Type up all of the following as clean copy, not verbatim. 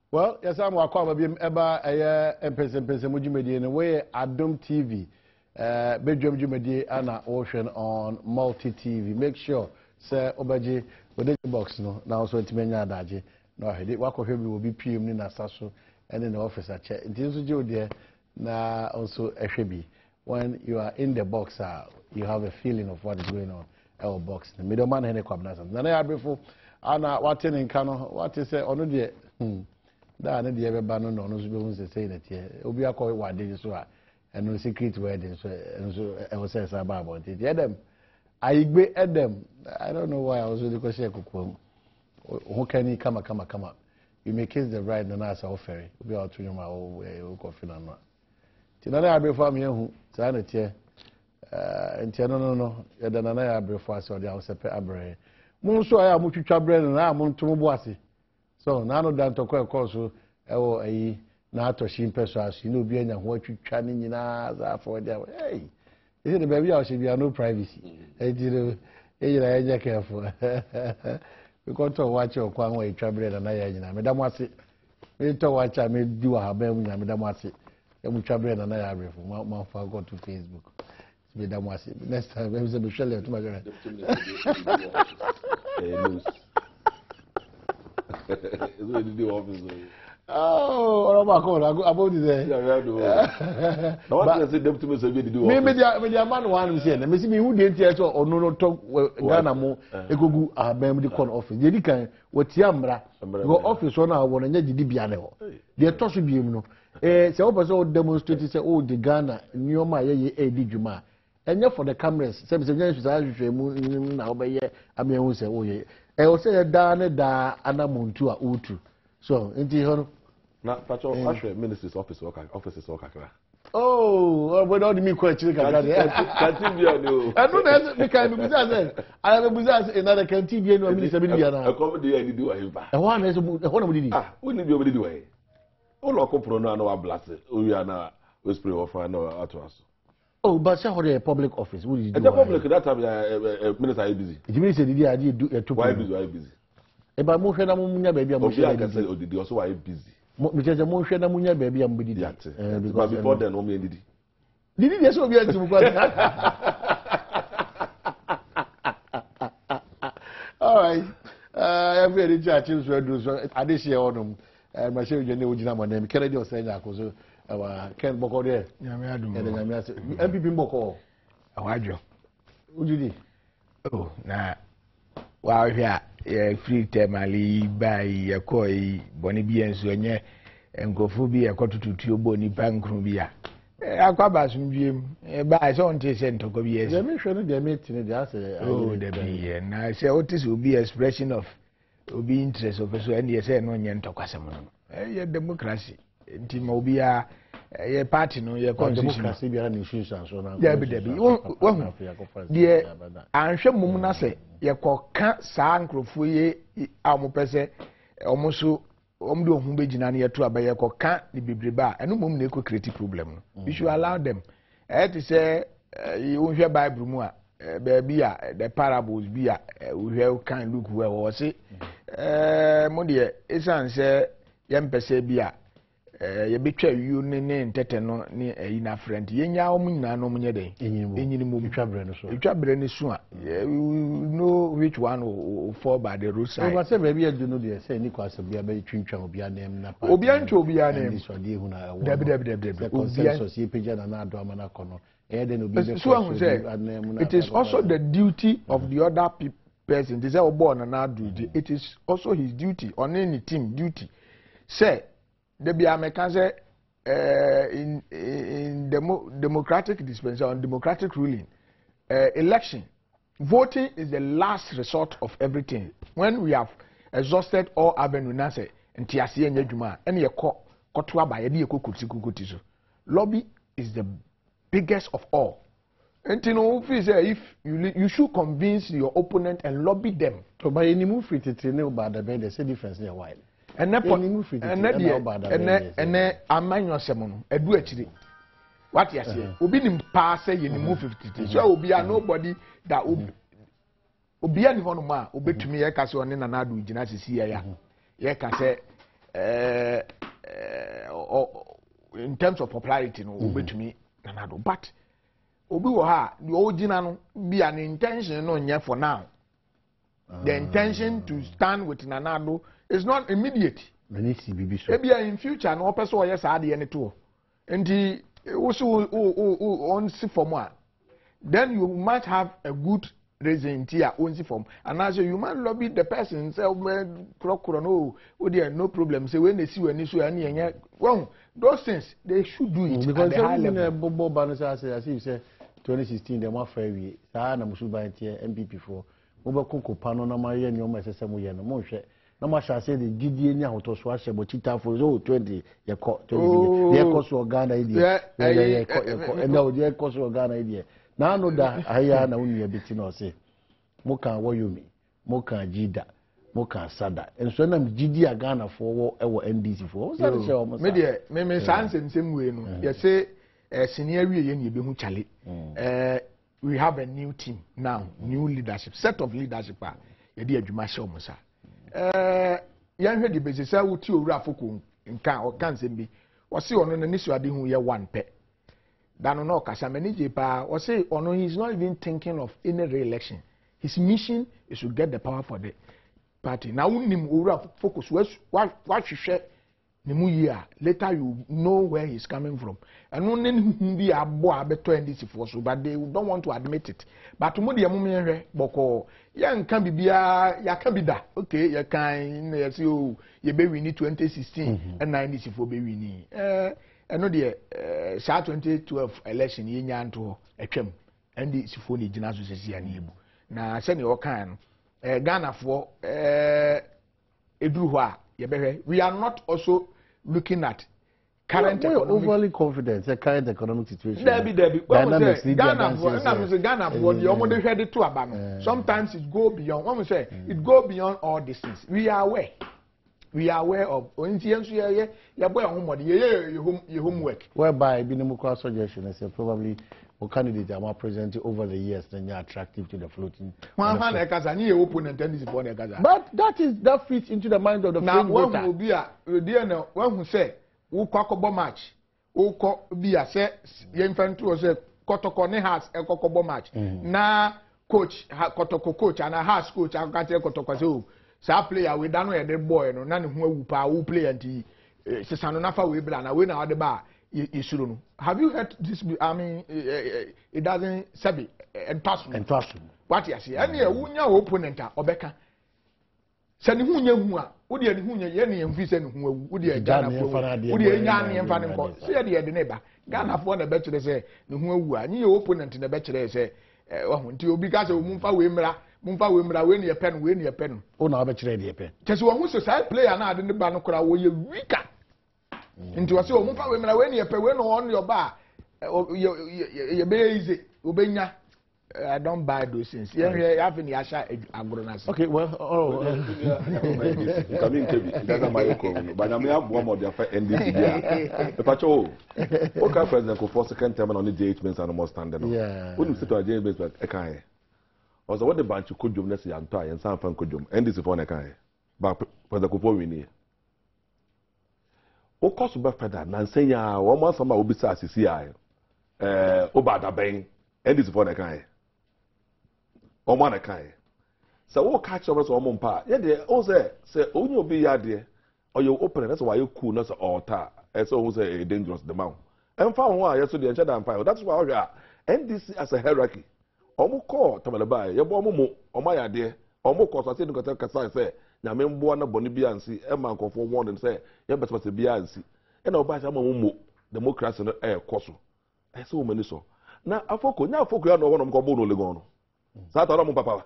Well, yes, I'm Acquah eba empese mujimedi ne way Adom TV. Badwam jumedi ana ocean on multi TV. Make sure say obaji with the box no na also ntimenya adaje. No hede wakohwe bi will be PM ni na saso and in the office at check. It is jo there na also ehwebi. When you are in the box you have a feeling of what is going on our box. The middleman hene kwabna sam. Na ya brefo ana waten nka no what is say ono de da na de ebe no no so be hu say na tie obi akọ wade so a eno secret wedding so e was say about it Adam aigbe Adam I don't know why I was really question kokko who can he come you may kiss the bride and ask offer obi out to my o coffee na no ti na ya brefo am yehu say na tie ntia no ya da na ya brefo ase o de awsepe abre mun so aya mu twitwa bre na mun to bo ase so na no dan to call so ewo ayi na atoshi impeso as you know bi anya ho atwitwa ni nyina za for there hey is the baby house be no privacy e jira anya careful we got to watch your kwan we twa bre na ya nyina me da mo ase me to watch me di wa ba mu nyina me da mo ase e mu twa bre na ya brefo ma fa go to Facebook me da mo ase next time we say be shele to my girl oh, about this. No one said them to me. Media man one say, "Me see me who didn't hear or no talk Ghana mo ekogu abem the corner office. They can what yamra go office one I want to di bia ne ho. They talk to be no. Say open demonstrate say oh the Ghana nyoma ye di djuma. Enya for the cameras. Say say nyen so ahwehwe mu na obeye amehun say oh ye. O say da ne da anamuntu a utu. So inti hono na pacho ashwe minister's office worker. Oh, we don't mean quite chile ka can't be no. I don't know because we say I am business another can't be no minister be na. E come dey any do ayi ba. E one is one we ah, we need be obedi do ayi. O lo ko pro no na wa blast. O wi na we spray off na ato aso. Oh, but say the public office. What did you do? The public that time minister is busy. The minister did he do a two. Why busy? E ba mo hwe na mo munya baby am. Obi aka say odidi also why busy. Me say mo hwe na munya baby am bidi. Because before then no me didi. Didi dey so obi anti kwa. All right. Every day church so do so adishie onum. Ma shey je ne ojina mo na me kere dey osanya akoso. Ken boko there. Nyame Adom. Nyame ase. MPP boko. Awadwo. Ujudi. Oh, na wa hwea free temali bai yakoi boni bi enso enye enkofu bi yakotututu obo ni pankru bi ya Acquah basumdiem ba so onte se ntoko bi yes dem hwe no dem metine dey ase oh de bi na se otis obi expression of obi interest of so and yes no nye ntokwasem no ye democracy nti ma obi a ye party no ye constitution democracy bi ara ni institution so na debi wo de anhwe mum na se ye koka saa nkrofo ye amopese omoso omde ohun begina na ye to abaye koka ni bebreba eno mum na eko create problem no you should allow them to say you hwe bible mu a baby a the parables bi a we can look where we say mo de esan say ye mpese bi a ye betwa yu ne ntete no ne ayi na friend ye nya o nyina no munye den enyini mo betwa bre ne so a you know which one will fall by the roadside o say baby adu no dey say ni kwasa bia be twintwa obi anem na pa obi antwa obi anem so dey hu na deb consensus ye page na ado amana kono then obi be so it is also the duty of the other person they say obo na ado it is also his duty on any team duty say the American say in democratic dispensation on democratic ruling election voting is the last resort of everything when we have exhausted all avenue na say ntiase enye dwuma ene ye koto aba ye de kokoti so lobby is the biggest of all no say if you should convince your opponent and lobby them to buy any move fit it ne about the bend say difference there while and amanyo semo no edu akire what you say obi nim pa say ye nim 50 so obi a nobody that obi ani hono ma obetumi ye ka se one na adu gina sisi ya ye ka se in terms of popularity no obetumi nanado but obi wo ha the original no be an intention no nya for now the intention to stand with nanado is not immediate maybe in future no person yes ade ne to nti wo so on see for more then you might have a good reason here on see form and as you might lobby the person say no no problem say when they see when issue and yen well those things they should do it because at the high level bobo banisa as you say 2016 dem afa wi saa na musuban tie MPP for mo be konko pano na ma ye ni o ma sese mo ye no mo hwe na ma sha say the gidie ni ahoto so ahye bo chita for so 20 ye ko 20 ye ko so Ghana idie ye ko na o ye ko so Ghana idie na no da aya na unu beti na o say mo kan woyomi mo kan jida mo kan sada enso na gidi Ghana for wo e wo NDC for so say o mo me de me sanse nsemwe no ye say senior wie ye na ebehu chale we have a new team now new leadership set of leadership ye de adwuma hye o mo sa yan hwe de bezesa wuti owura afoko nka o kan sembi o se ono na nisu ade hu ye one pe dano no kasa manage pa o say ono he is not even thinking of any re-election. His mission is to get the power for the party. Now unim owura focus what share nimu year later you know where he's coming from. And unen bi abo abeto NDC for so but they don't want to admit it. But mo de amumehwe boko ya nka bibia ya ka bida. Okay, ya kan na say o ye be win 2016 and NDC for be win. Eno de 2012 election ye nya nto atwam NDC for ni gina so sesi ya na ebu. Na se ne o kan Ghana for eduru ho a ye behwe we are not also looking at current economic overly confident the current economic situation Ghana for the omo de hwede to aba no sometimes it go beyond when we say it go beyond all these things we are aware of ontienso ye boy homode ye homework whereby binimukwa suggestion is probably or candidate are more present over the years than you're attractive to the floating. But that fits into the mind of the now one will be a one who say who kokobo match who be a say infant to say kotoko ne has a kokobo match na coach kotoko coach and a house coach I can't tell kotoko so sa player we don't know the boy no na ne ho awupa who play anti sesano nafa we bla na we na the bar. Have you heard this? I mean, it doesn't sabi entrust. What you say? Any unya opponent obeka. Sani hunya huwa. Udi ani hunya ye ni mfise ni huwa. Udi Ghana for. Udi enya ni mfa ni ko. Se de de neba. Ghana for na be kire se ni huwa wu. Ani ye opponent na be kire se wahu nti obi ka se mumfa we mra we ni ye pen. O na be kire de ye pen. Kese wahu so sai player na ade ne ba no kora wo ye weaker. Into wase o mfa we mra we ne yepe we no on your bar ye be easy obenya I don't buy those things you have in yasha agronasi okay well coming to be that's my call but na me abo mo dey for NDC dia e pa cho o ka president ko for second term on the judgments and almost standing yeah when you sit to judgments e kan e also what the bank kodwom na se yanto ayen san fan kodwom NDC for na kan e ba president ko for wini o koso ba feda na nsenya wo mo asama obi sa asisi ayo obada ben NDC for na kan o mo na kan so wo catch over so o mo mpa ye de o say onye obi ya de o you open that's why you cool na so altar so who say dangerous the man emfa ho a yeso de enche da mpa that's why we are NDC as a hierarchy o mo call tamalaba ye bo o mo ya de o mo call so say nkota kasa say na me mbo na boni bia nsi e man kofo warning say ye betebete bia nsi e na oba sha mo democracy no e koso e so mani so na afoko ya no wono mko bo no legon no sa ta mo papa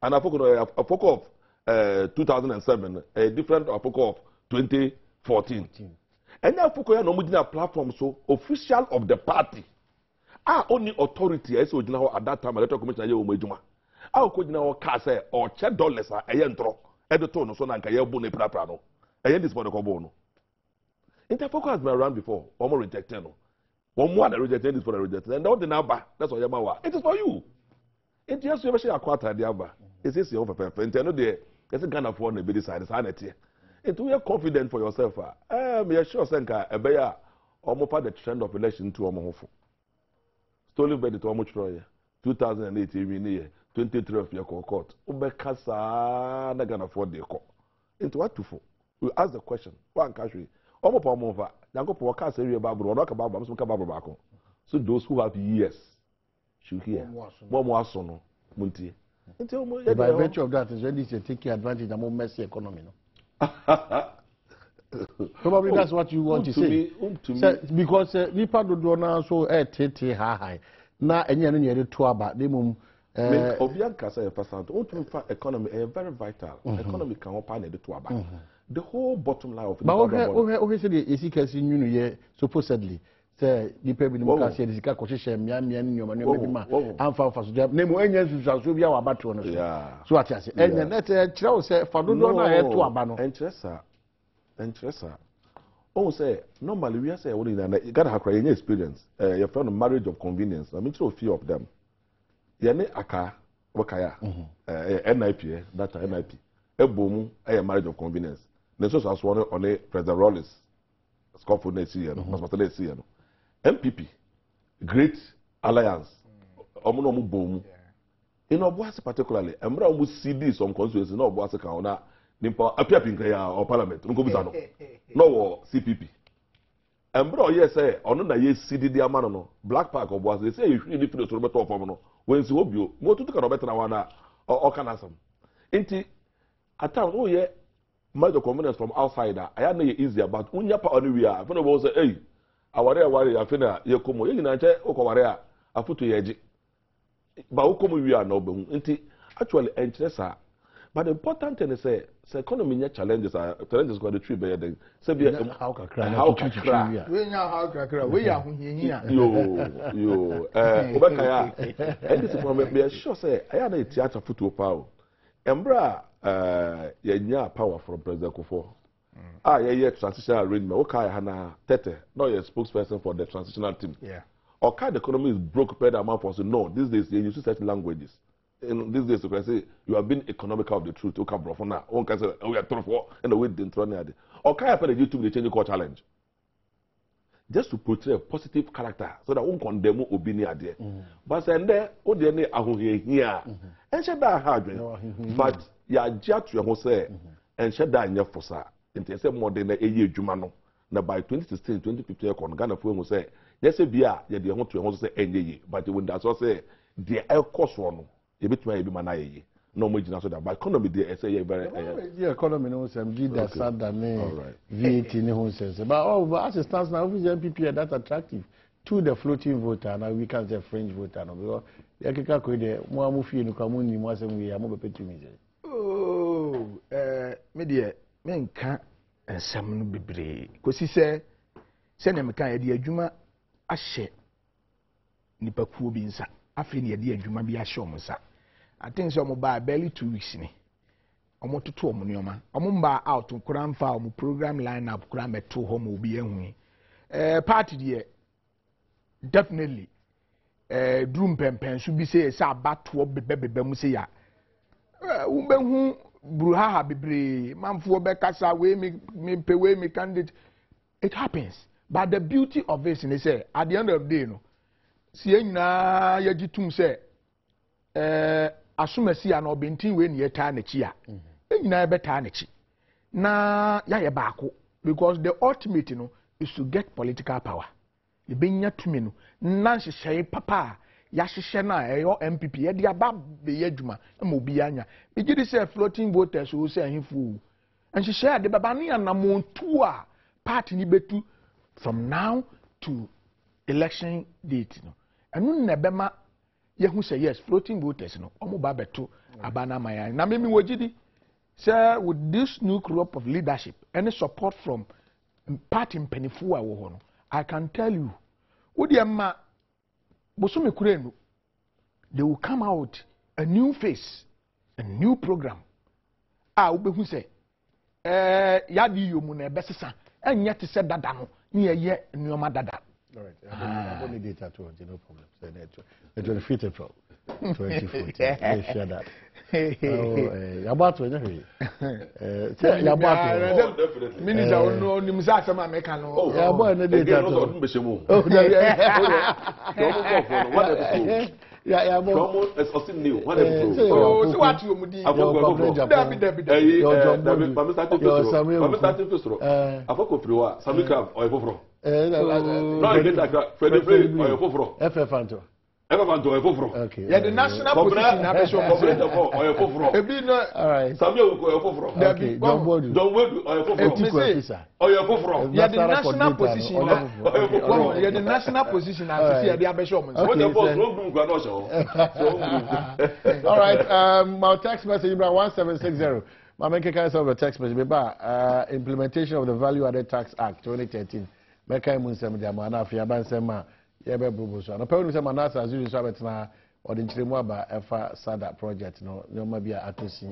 and afoko of 2007 a different afoko of 2014 and afoko ya no mo gina platform so official of the party only authority so gina ho at that time electoral commission ye o majuma ko gina o ka say o che dollars eye ntro editor no so na nka ye bu ne prapra no eye this for the kobo no interfocus has been around before almost rejected no one more that rejected this for the rejected and all the number that's what yamawa it is for you it just you share Acquah the aba it is your papa and no there it's Ghana for na be decide say na tie It we are confident for yourself. Me sure senka ebeya omopa the trend of election to omohofo. Stolen by the to omochroye. 2008 we 2012 year court. Ubekasa na gonna afford the court. Into what to for? We ask the question. One country. Omopa omova. Yango po waka area Bible. Onoka Bible. Musuka Bible bako. So those who have years should hear. More asono. Munti. By virtue of that, is ready to take advantage of more messy economy. No? Probably that's what you want to say. Because Nipa do now so high. Now any to about the mum. Obianka say percent. Economy is very vital. Economy can open the to about. The whole bottom line of. But okay, say the ECKC New Year supposedly. Say the people democracy the sika kohye miamia ni nyoma nyoma bi ma amfa fa so na mo enya susuaso bia wa bato no so ati ase enya net kire wo say fa dodo na e to aba no interesa oh say normally we say we na you gotta have any experience your friend marriage of convenience I mean through few of them ye ne aka wakaya NIP that NIP ebomu marriage of convenience na so one on President Rollins Scofford na see no hospital na see no MPP, Great Alliance, Omuno Bomu. In Obuasi particularly, Embra Omu CD some constituencies, no Obuasi Kaona, Nimpa appear Pinkaya or Parliament, Nkobutano, no CPP. Embra, yes, say, on a yes, CD Diamano, Black Park Obuasi, they say you really feel to better for when you hope you, more to take a better one or Canasam. Inti, at times, oh yeah, major convenience from outsider, I am easier, but when you're part of the way, I was say, hey. Aware afina yekomo ye nyina nche okoware a afuto yeji ba ukomo wi a na obehu nti actually interesa but the important thing is say economy nya challenges go the tree be dey say be how kakra we nya how kakra we ya hohiahia yo obeka ya and this from be sure say aya na theater futo pa o embra ye nya power from President Akufo yeah, transitional arrangement. Okay, Hana Tete, not a spokesperson for the transitional team. Yeah. Okay, the economy is broke per the amount for so no. These days you use certain languages. In these days you can say you have been economical of the truth. Okay, bro, for now. One can say we are tough for and the way didn't run there. Okay, I put the YouTube the change call challenge. Just to portray a positive character so that one condemn opinion there. But then there, oh dear, here. And she that hard. But ya judge you say and she that in for sir. Nti say more than a year adwuma no na by 2016 2015 kon Ghana fo hu say yes bia ye de ho to ho say enye but when that so say the cost no ye betuma ye bi ma na ye no mo gina so that by economy dey say ye very the economy no say give that sada me VAT ni ho say but as it stands now we MPP are that attractive to the floating voter now we can say fringe voter no because ye keka ko dey mo amufie no kwa mo ni mo asem we am bepetumi say me dey menka ensam no bebre kosi se na meka ye de adwuma ahye nipa kuo bi nsa afi ne ye de adwuma bi ahye omunsa I think so mo ba barely 2 weeks ni omo toto omo nioma omo mba out nkura mfa omo program line up kura meto ho mo obi ehun party de definitely drum pempen so bi se abato bebebe mu se ya umbehu bruhaha bebre manfo be kasa we me candidate it happens but the beauty of it is say at the end of the day no si enyina yagitum say asomasi ya na obentin we ne yeta na chi a enyina beta na chi na ya ye baako because the ultimate no is to get political power e benya tumi no na nhyehyɛ papa ya hyehyɛ na eyo MPP ye dia ba be yadwuma ma obi anya e gidi say floating voters wo say ahimfu nhyehyɛ de baba no ya na montu a party ni betu from now to election date no enu na bema ye hu say yes floating voters no omo ba beto abana maya na memi wogidi say with this new crop of leadership any support from party mpanifu a wo ho no I can tell you wodi emma bosome kurenu they will come out a new face a new program obehu say yadi yomu na ebesesa enye te se dada no ne ye nneoma dada All right. I don't need data to no problem. So the 25th April 2014. Let's share that. About to anyway. Definitely. Minister, no, Nimsa, some American. Oh, yeah, boy, no data. Yeah, so what you would do? Okay. Yeah, the national position now is all right. Okay. Yeah, the national position. Yeah, the national position now. All right. My text message 1760. My main kind of a text message. Implementation of the Value Added Tax Act 2013. Meka Munsem Jamana Fiaban Sema. Yebe bubuso. No pɛwo sɛ manasa azuri so abetena ɔde nkyerɛmu aba ɛfa sada project no nyoma bia atosi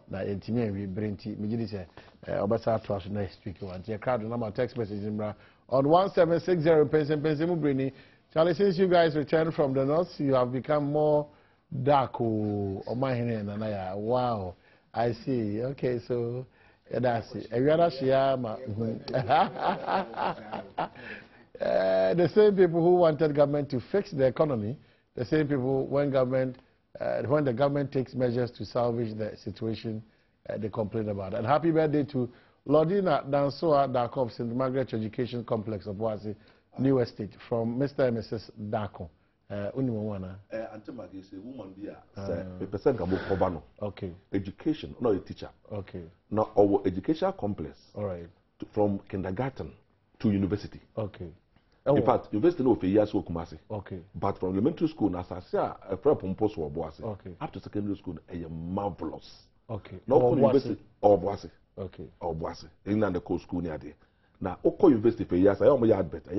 na entimi awi brenti megidi sɛ ɔbɛsa ato aso next week one tie crowd number text message mbra on 1760 pense mu breni. Charlie, since you guys returned from the north you have become more dark omahene nanaya. Wow, I see. Okay, so that's it. Ewiara shia ma the same people who wanted government to fix the economy, the same people when the government takes measures to salvage the situation, they complain about it. And happy birthday to Lordina Dansoa Darko of St. Margaret Education Complex of Boise, New Estate, from Mr. and Mrs. Darko. Okay. Education, not a teacher. Okay. Now our educational complex. All right. From kindergarten to university. Okay. In fact, university no years so Kumasi. Okay. But from elementary school, Nasasia, a fair pompous or Boise. Okay. Up to secondary school, a marvelous. Okay. No university or Boise. Okay. Or Boise. England the coast school near there. Now, Oko University for years, I almost yard better.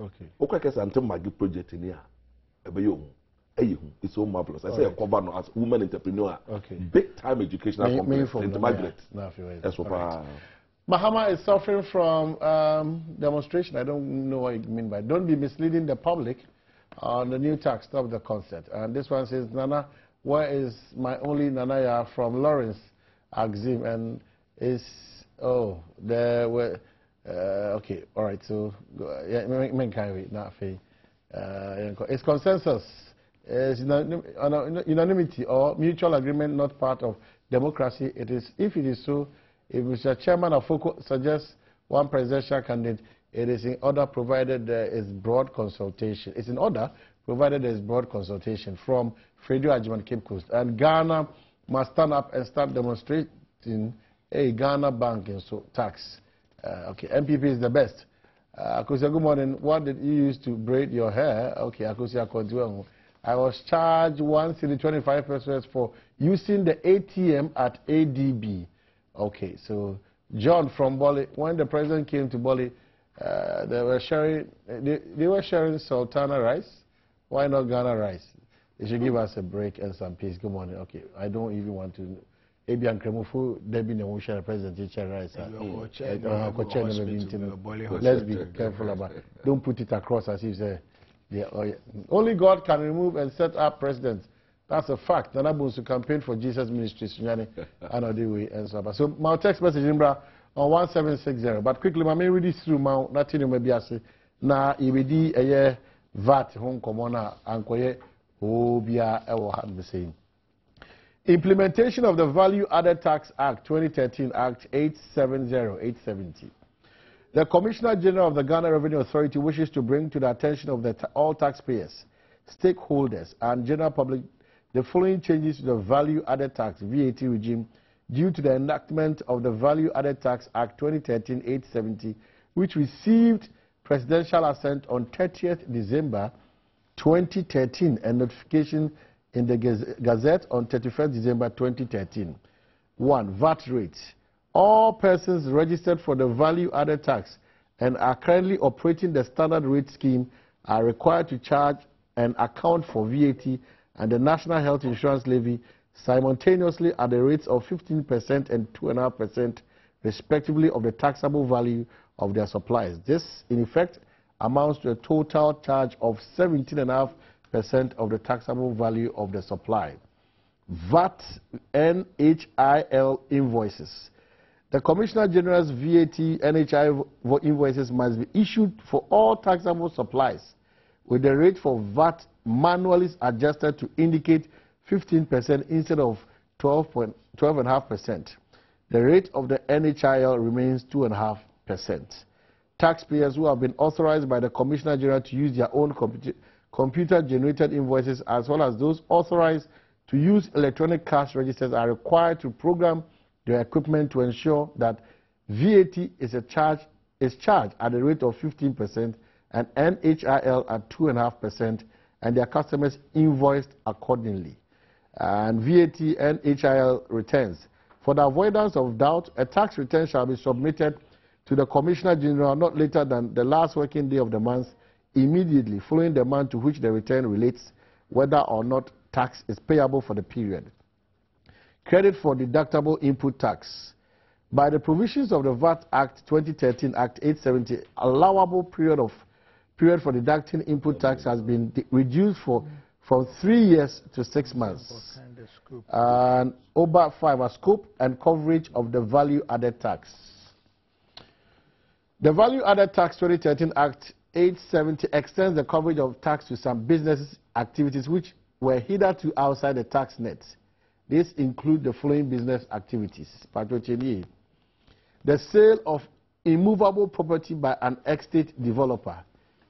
Okay. Oko Kesa until Magi project in here. It's so marvelous. I say a Kobano as woman entrepreneur. Okay. Big time educational complex in Margaret. Mahama is suffering from demonstration. I don't know what you mean by. Don't be misleading the public on the new tax. Stop the concert. And this one says, Nana, where is my only Nanaya from Lawrence Axim? And is there were okay, all right. So yeah, it's consensus. It's unanimity or mutual agreement, not part of democracy. It is if it is so. If Mr. Chairman of FOCO suggests one presidential candidate, it is in order provided there is broad consultation. It's in order provided there is broad consultation from Fredo Ajman Cape Coast. And Ghana must stand up and start demonstrating a Ghana banking tax. Okay, MPP is the best. Akosia, good morning. What did you use to braid your hair? Okay, Akosia, continue. I was charged 125 pesos for using the ATM at ADB. Okay, so John from Bali, when the president came to Bali, they were sharing Sultana rice. Why not Ghana rice? They should give us a break and some peace. Good morning. Okay, I don't even want to. Ebian Kremufu, Debbie Nemusha, President rice. Let's be careful about it. Don't put it across as if say, only God can remove and set up presidents. That's a fact. Nana Bunsu campaign for Jesus Ministry, Sunyani, Anodiwe, and so on. So, my text message on 1760. But quickly, I may read this through my nothing may be as na ibidi a year VAT home commona and koye obia ewo had the same. Implementation of the Value Added Tax Act 2013, Act 870. The Commissioner General of the Ghana Revenue Authority wishes to bring to the attention of all taxpayers, stakeholders, and general public the following changes to the Value Added Tax (VAT) regime due to the enactment of the Value Added Tax Act 2013-870, which received presidential assent on 30th December 2013 and notification in the Gazette on 31st December 2013. 1. VAT rates. All persons registered for the Value Added Tax and are currently operating the standard rate scheme are required to charge and account for VAT and the National Health Insurance Levy simultaneously at the rates of 15% and 2.5% respectively of the taxable value of their supplies. This, in effect, amounts to a total charge of 17.5% of the taxable value of the supply. VAT NHIL invoices. The Commissioner General's VAT NHI invoices must be issued for all taxable supplies, with the rate for VAT manually adjusted to indicate 15% instead of 12.5%. The rate of the NHIL remains 2.5%. Taxpayers who have been authorized by the Commissioner General to use their own computer-generated invoices, as well as those authorized to use electronic cash registers, are required to program their equipment to ensure that VAT is charged at the rate of 15% and NHIL at 2.5%, and their customers invoiced accordingly. And VAT and NHIL returns. For the avoidance of doubt, a tax return shall be submitted to the Commissioner General not later than the last working day of the month, immediately following the month to which the return relates, whether or not tax is payable for the period. Credit for deductible input tax. By the provisions of the VAT Act 2013, Act 870, allowable period for deducting input tax has been reduced from 3 years to 6 months. And over 5 are scope and coverage of the value added tax. The Value Added Tax 2013 Act 870 extends the coverage of tax to some business activities which were hitherto outside the tax net. These include the following business activities. The sale of immovable property by an estate developer.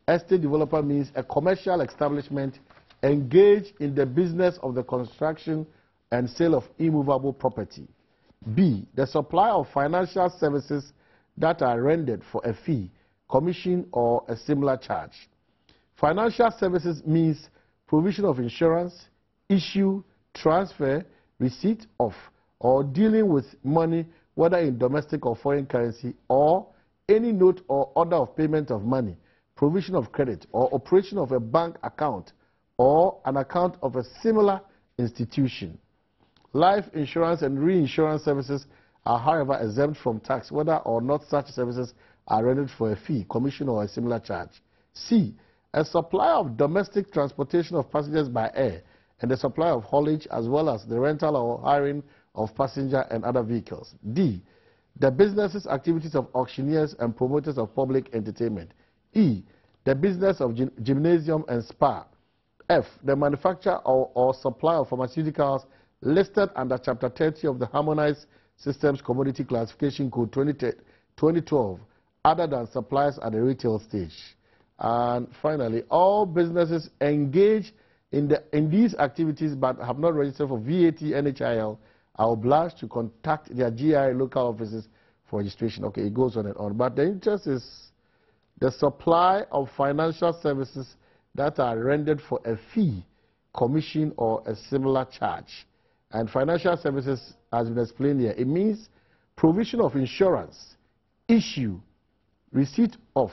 Estate developer means a commercial establishment engaged in the business of the construction and sale of immovable property. B, the supply of financial services that are rendered for a fee, commission, or a similar charge. Financial services means provision of insurance, issue, transfer, receipt of, or dealing with money, whether in domestic or foreign currency, or any note or order of payment of money, provision of credit, or operation of a bank account, or an account of a similar institution. Life insurance and reinsurance services are, however, exempt from tax, whether or not such services are rendered for a fee, commission, or a similar charge. C, a supply of domestic transportation of passengers by air and the supply of haulage, as well as the rental or hiring of passenger and other vehicles. D, the businesses activities of auctioneers and promoters of public entertainment. E, the business of gymnasium and spa. F, the manufacture or supply of pharmaceuticals listed under Chapter 30 of the Harmonized Systems Commodity Classification Code 2012, other than supplies at the retail stage. And finally, all businesses engaged in these activities but have not registered for VAT NHIL are obliged to contact their GI local offices for registration. Okay, it goes on and on. But the interest is the supply of financial services that are rendered for a fee, commission, or a similar charge. And financial services, as been explained here, it means provision of insurance, issue, receipt of,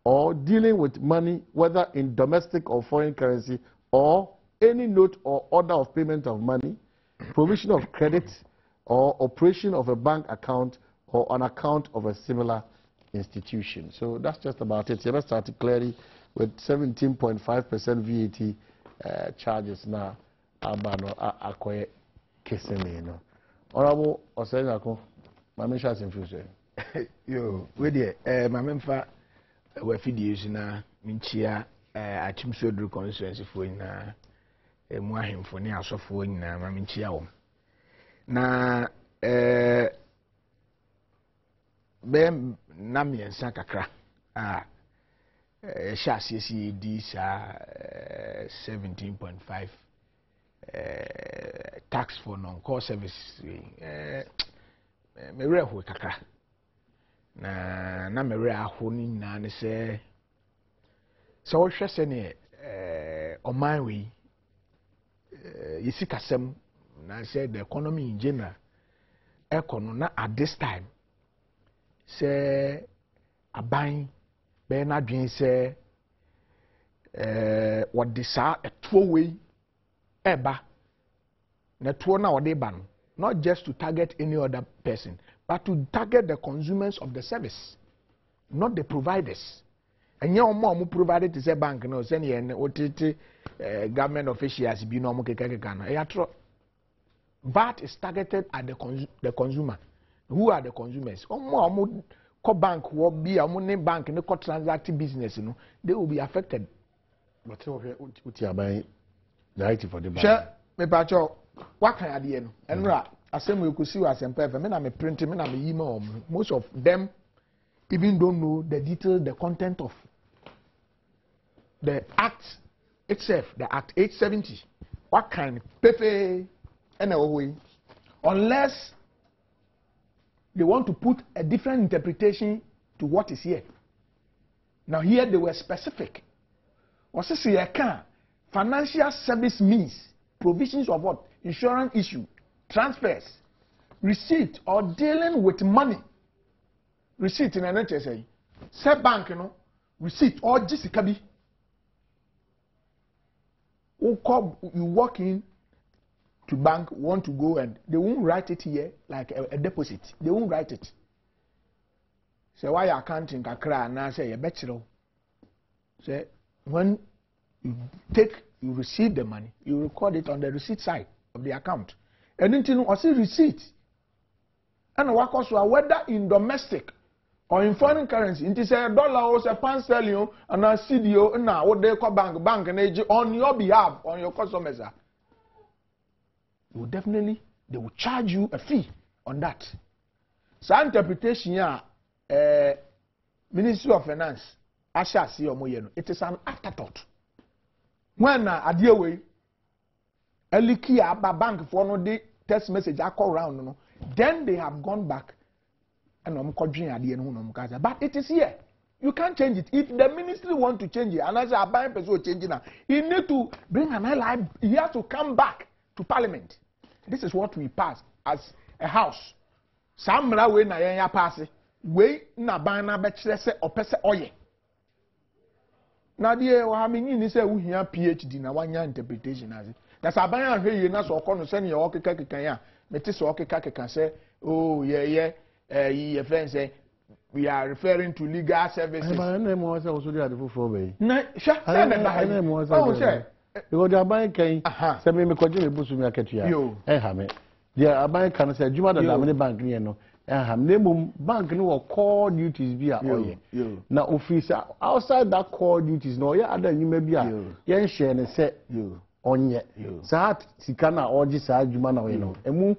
or dealing with money, whether in domestic or foreign currency, or any note or order of payment of money, provision of credit, or operation of a bank account, or an account of a similar institution. So that's just about it. Let's start clearly with 17.5% VAT charges now. Acquah kissing, Honorable Osenako, Mammy Shas in future. Yo, with you, Mamma, where videos na Minchia, a Chimsodru constituency for in Mwahim for near Sofo in Maminchia. Na Ben Nami and Sakakra, chassis these 17.5 tax for non-core service. Mere ho kakra na mere aho ni na ne se so hwese ne oman we yisikasem na say the economy in general econo na at this time say aban be na dwen say what the sa eto we eba na to na ode ba no, not just to target any other person, but to target the consumers of the service, not the providers. and your mom provided to say bank no send you and what government officials be no more VAT is targeted at the consumer. Who are the consumers? Co bank will be a money bank and the transacting business, you know, they will be affected. But what you are buying the right for the bank? Sure, me pacho, what can I do? And I say we could see as I'm perfect. Me na me printing, me na me email. Most of them even don't know the detail, the content of the act itself, the Act 870. What kind? Pepe, anyway, unless they want to put a different interpretation to what is here. Now here they were specific. What says here can financial service means provisions of what? Insurance issue, transfers, receipt or dealing with money. Receipt in an HSA. Say bank, you know, receipt or jisikabi. You walk in to bank, want to go, and they won't write it here like a deposit. They won't write it. So why you accounting kakra and I say a bachelor. Say when you receive the money, you record it on the receipt side of the account. And then you see receipt. And what also whether in domestic or in foreign currency, it is a dollar or a pound sterling and a CDO and now what they call bank and AG on your behalf, on your customers. You will definitely, they will charge you a fee on that. So interpretation here, Ministry of Finance, Asha see it is an afterthought. When a dear way, a leaky bank for no day text message I call round, no, then they have gone back and but it is here. You can't change it. If the ministry want to change it, and as a buying person changing now, he need to bring an ally. He has to come back to Parliament. This is what we pass as a house. Some way na yenya pass. We na ban na bechere se opese oye. Na die wa ha menyi ni se wo hia PhD na wanya interpretation as. Na sa ban ahwe yi na so kono se ne yo keka keka ya. Meti so keka keka se oh yeah your friend say we are referring to legal services. Na mo say also dey adefo be. Na sha na mo say. Oh say because the aban kan say me kwaje me busu mi akatua ha me the aban kan say adwuma da many bank ne no ha me mum bank no wo core duties bi a oye na office outside that core duties no ye ada nyuma bi a ye nhye ne say onye sa sika na oji sa adwuma na oye no emu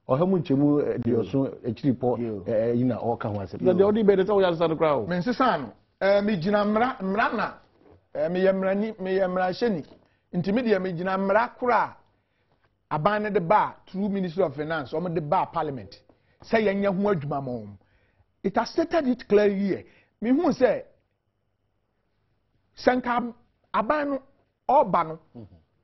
ohamu nchemu de oso ekiripo yi na oka ho ase na de odi be de say wo ya sa no kra o me nsesa no me gina mra na me yemra sheni intermediate me gina mra kura aban de ba through Ministry of Finance or the bar Parliament say yenya ho adwuma mom. It has stated it clearly here. Me hu say sanka aban oba no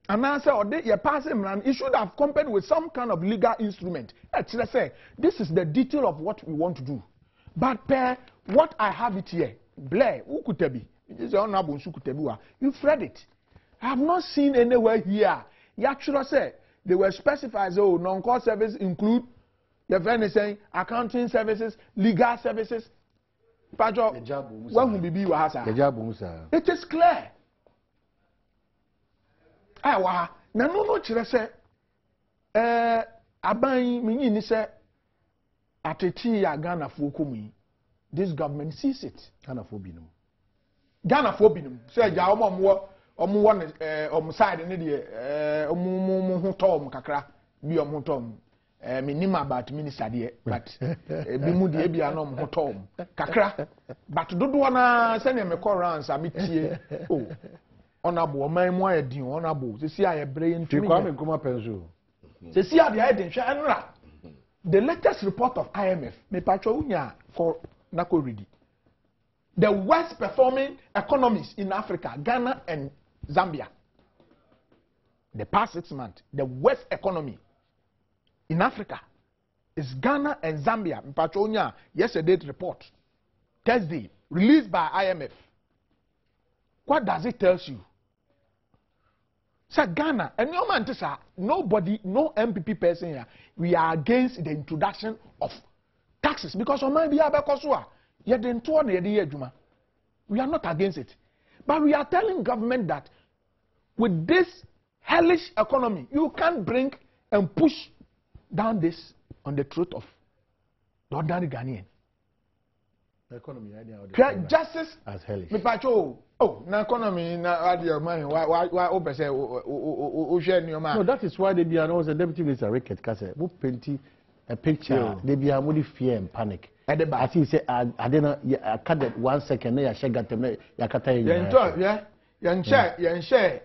and I say or they pass him and it should have compared with some kind of legal instrument. Let's say this is the detail of what we want to do. But per what I have it here, Blair, Ukutebi, you've read it. I have not seen anywhere here. You actually say they were specified. Oh, non-core services include the friend is saying accounting services, legal services. It is clear. Awa na no kire say aban minyi ni say ateti ya Ghana fo komu. This government sees it. Ghana fo binum say ja omo side ne de omo ho tom kakra bi omo tom minima about minister there but bi mu de bia no ho tom kakra but dodo na say na me call rounds amitie oh honorable man mo ayedin honorable se si ayebre ntumi kwa me nkoma penso se si ade ayedin hwe enra the latest report of IMF me patcho unya for nako ready the worst performing economies in Africa, Ghana and Zambia. The past 6 months, the worst economy in Africa is Ghana and Zambia. Mpachonya, yesterday's report, Thursday, released by IMF. What does it tell you? Sir, Ghana, and no man to nobody, no MPP person here, we are against the introduction of taxes because on my behalf, you didn't want to do. We are not against it. But we are telling government that with this hellish economy, you can't bring and push down this on the throat of the ordinary Ghanaian. The economy, justice as hellish. Na economy na why open say o share nyoma. No, that is why they be announced the deputy minister Ricket Kase who painted a picture. They be among fear and panic. I think say I cut 1 second na ya shega tem ya kata yin. Yan share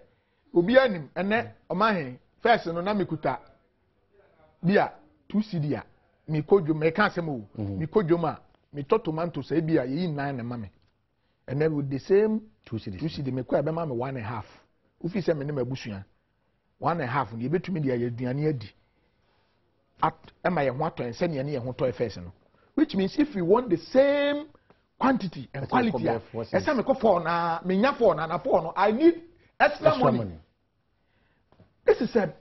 obi anim ene omahen first no na mekuta bia 2 cedi a me kodwo me ka asem o me kodwo ma me to tomato say bia yi 9 na mame. And then with the same 2 cedi me kwa be ma me 1.5. Ufi say me ne mabusua 1.5 ni be tumi dia ye duane adi at am I ho to say ne ye ho to first no, which means if we want the same quantity and quality esa me ko for na me nya for na for no I need extra money. This is a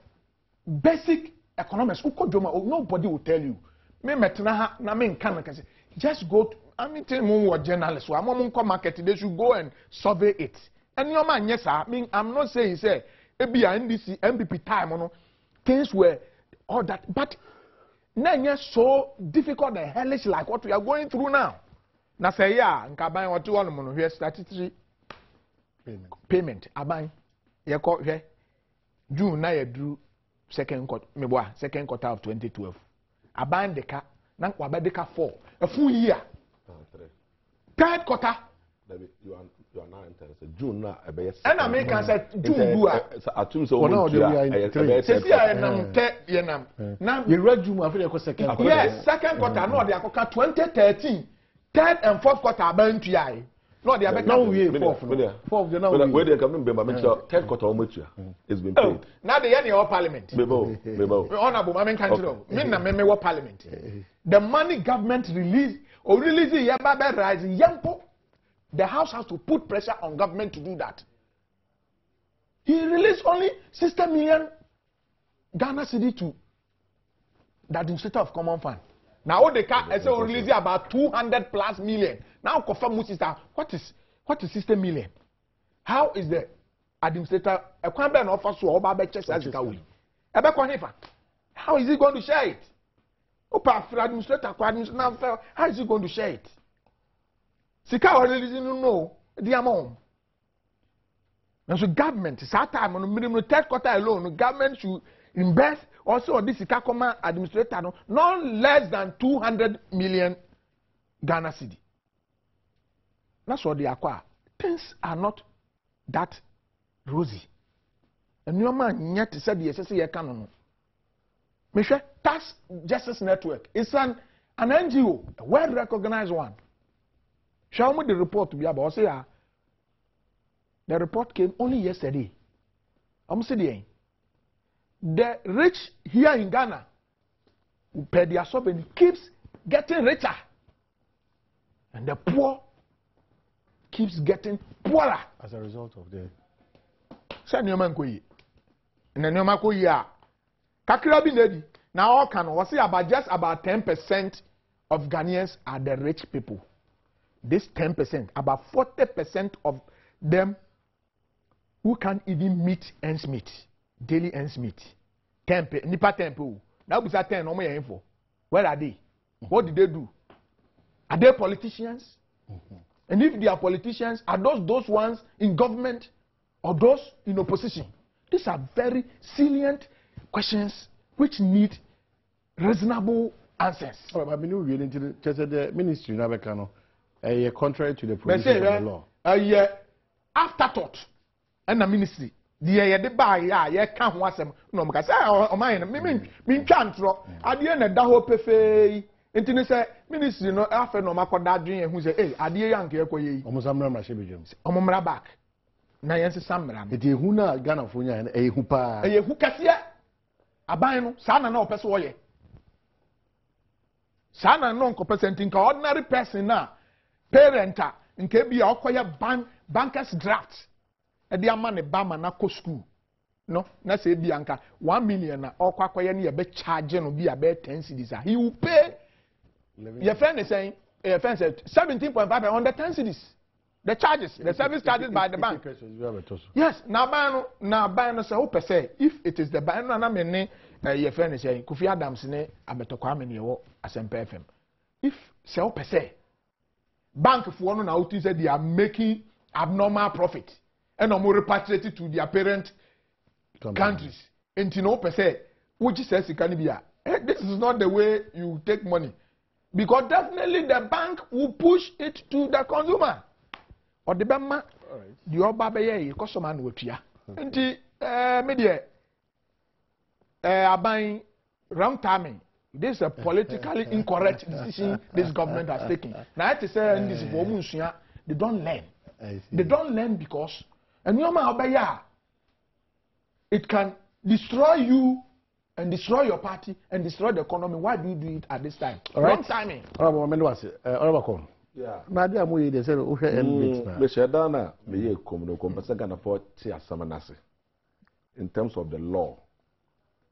basic economics. Nobody will tell you. Me metna ha na me nkan na just go to, I mean tell me journalists am on market they should go and survey it. And your man yes I mean I'm not saying say ebi NDC MPP time no things were all that, but now so difficult and hellish like what we are going through now. Na say yeah nka ban what one mo no here statutory payment aban ye ko here June na yedru second quarter of 2012 aban deka na wabedeka 4 a full year 3rd quarter you are now in June na ebe and American said June do atum so one say I nam te ye nam na you read June after the second quarter. Yes, second quarter no dey akoka 2013 3rd and 4th quarter aban tuai no dey abeka now we 4th now we dey come be make sure 3rd quarter almost it's been paid now the year of parliament bebo honorable mamen country me na me wa parliament the money government release or release yamba be rise yampo the house has to put pressure on government to do that. He released only 60 million Ghana cedi to the administrator of common fund. Now all the car I say release about 200 plus million. Now confirm what is 60 million? How is the administrator a kwambe offer so oba be chese azika we? Ebe kwa hifa. How is he going to share it? Opa for administrator now how is he going to share it? Sika or releasing no the amount. Now so government that time on minimum 3rd quarter alone, government should invest also on this Sika Command administrator no less than 200 million Ghana cedi. That's what the Acquah. Things are not that rosy. And your man yet said the SSA canon. Michelle, Tax Justice Network is an NGO, a well recognized one. Show me the report to be about. Say, the report came only yesterday. I'm saying the rich here in Ghana, who pay their sovereign, keeps getting richer, and the poor keeps getting poorer as a result of the. Say nyoma nkoyi, na nyoma koyi a kakra bi na di na all can was say about just about 10% of Ghanaians are the rich people. This 10%, about 40% of them who can't even meet ends meet, daily ends meet. 10 nipa 10 people. Now we say 10 no more info. Where are they? What did they do? Are they politicians? And if they are politicians, are those ones in government or those in opposition? These are very salient questions which need reasonable answers. Oh, but we know we into the ministry now becano. Contrary to the provisions of the law. Afterthought and the ministry. The buy can't watch them. No, because I mean, can't draw. At the end of the whole pefe. Intini say ministry no after no makoda dream who say hey adie yanke ekoye omusamra ma shebe james omumra back na yense samra no eti ehu na Ghana fo nya ehu pa ehu kase aban no sa na opese wo ye sa na no percent nka ordinary person na parenta nke bia okoye bankers draft e dia ma ne ba ma na ko school no na say bia nka 1 million na okwakoye ne ye be charge no bia be 10 cedis he will pay. Your friend is saying, your friend said 17.5 on the 10 cedis. The charges, the service charges by the bank. Yes, now buy no say who per se if it is the buy no na me ne your friend is saying Kofi Adams ne abetokwa me ne wo Asempa FM. If say who per se bank for no na say they are making abnormal profit and no more repatriate to their parent countries. And you know per se which says it can be this is not the way you take money because definitely the bank will push it to the consumer. Or the Bama, the Oba Baye, customer and Wotia. And the media are buying wrong timing. This is a politically incorrect decision this government has taken. Now, I say in this woman, they don't learn. They don't learn because, and you know, it can destroy you and destroy your party and destroy the economy. Why do you do it at this time? Wrong timing. Yeah. Nadia Moye, they said, okay, me shedana me ye kom no kom pesa Ghana for ti asamanase in terms of the law.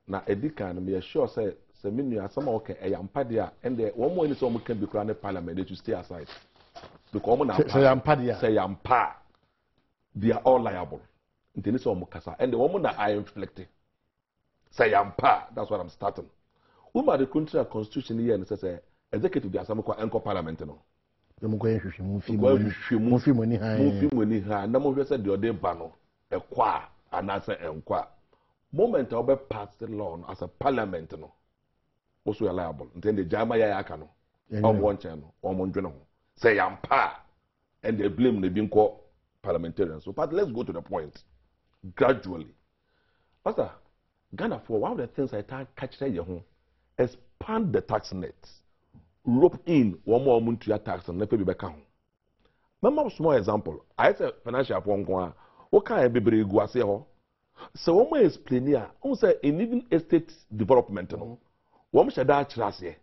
Na edikan me sure say me nua asama okay e yampa dia and the one more ni so mo can be crowned parliament they to stay aside. Because na say yampa dia say yampa they are all liable. Nteni so mo kasa and the one na I inflicted. Say yampa, that's what I'm starting. Uma the country constitution here and say executive dia asama kwa enko parliament no. Mufi money ha na mo hwe se de ode ba no Acquah anase Acquah moment I will pass the law as a parliament no also liable then the jama ya aka no on one channel on one no say yampa and they blame the being called parliamentarians. So but let's go to the point gradually. Pastor Ghana for one of the things I can't catch there you expand the tax net. Rope in one more month to your tax and never be back home. Remember a small example. I said financial point. What kind of baby go say ho? So one way explain here. On say in even estate development no. One should that trust here.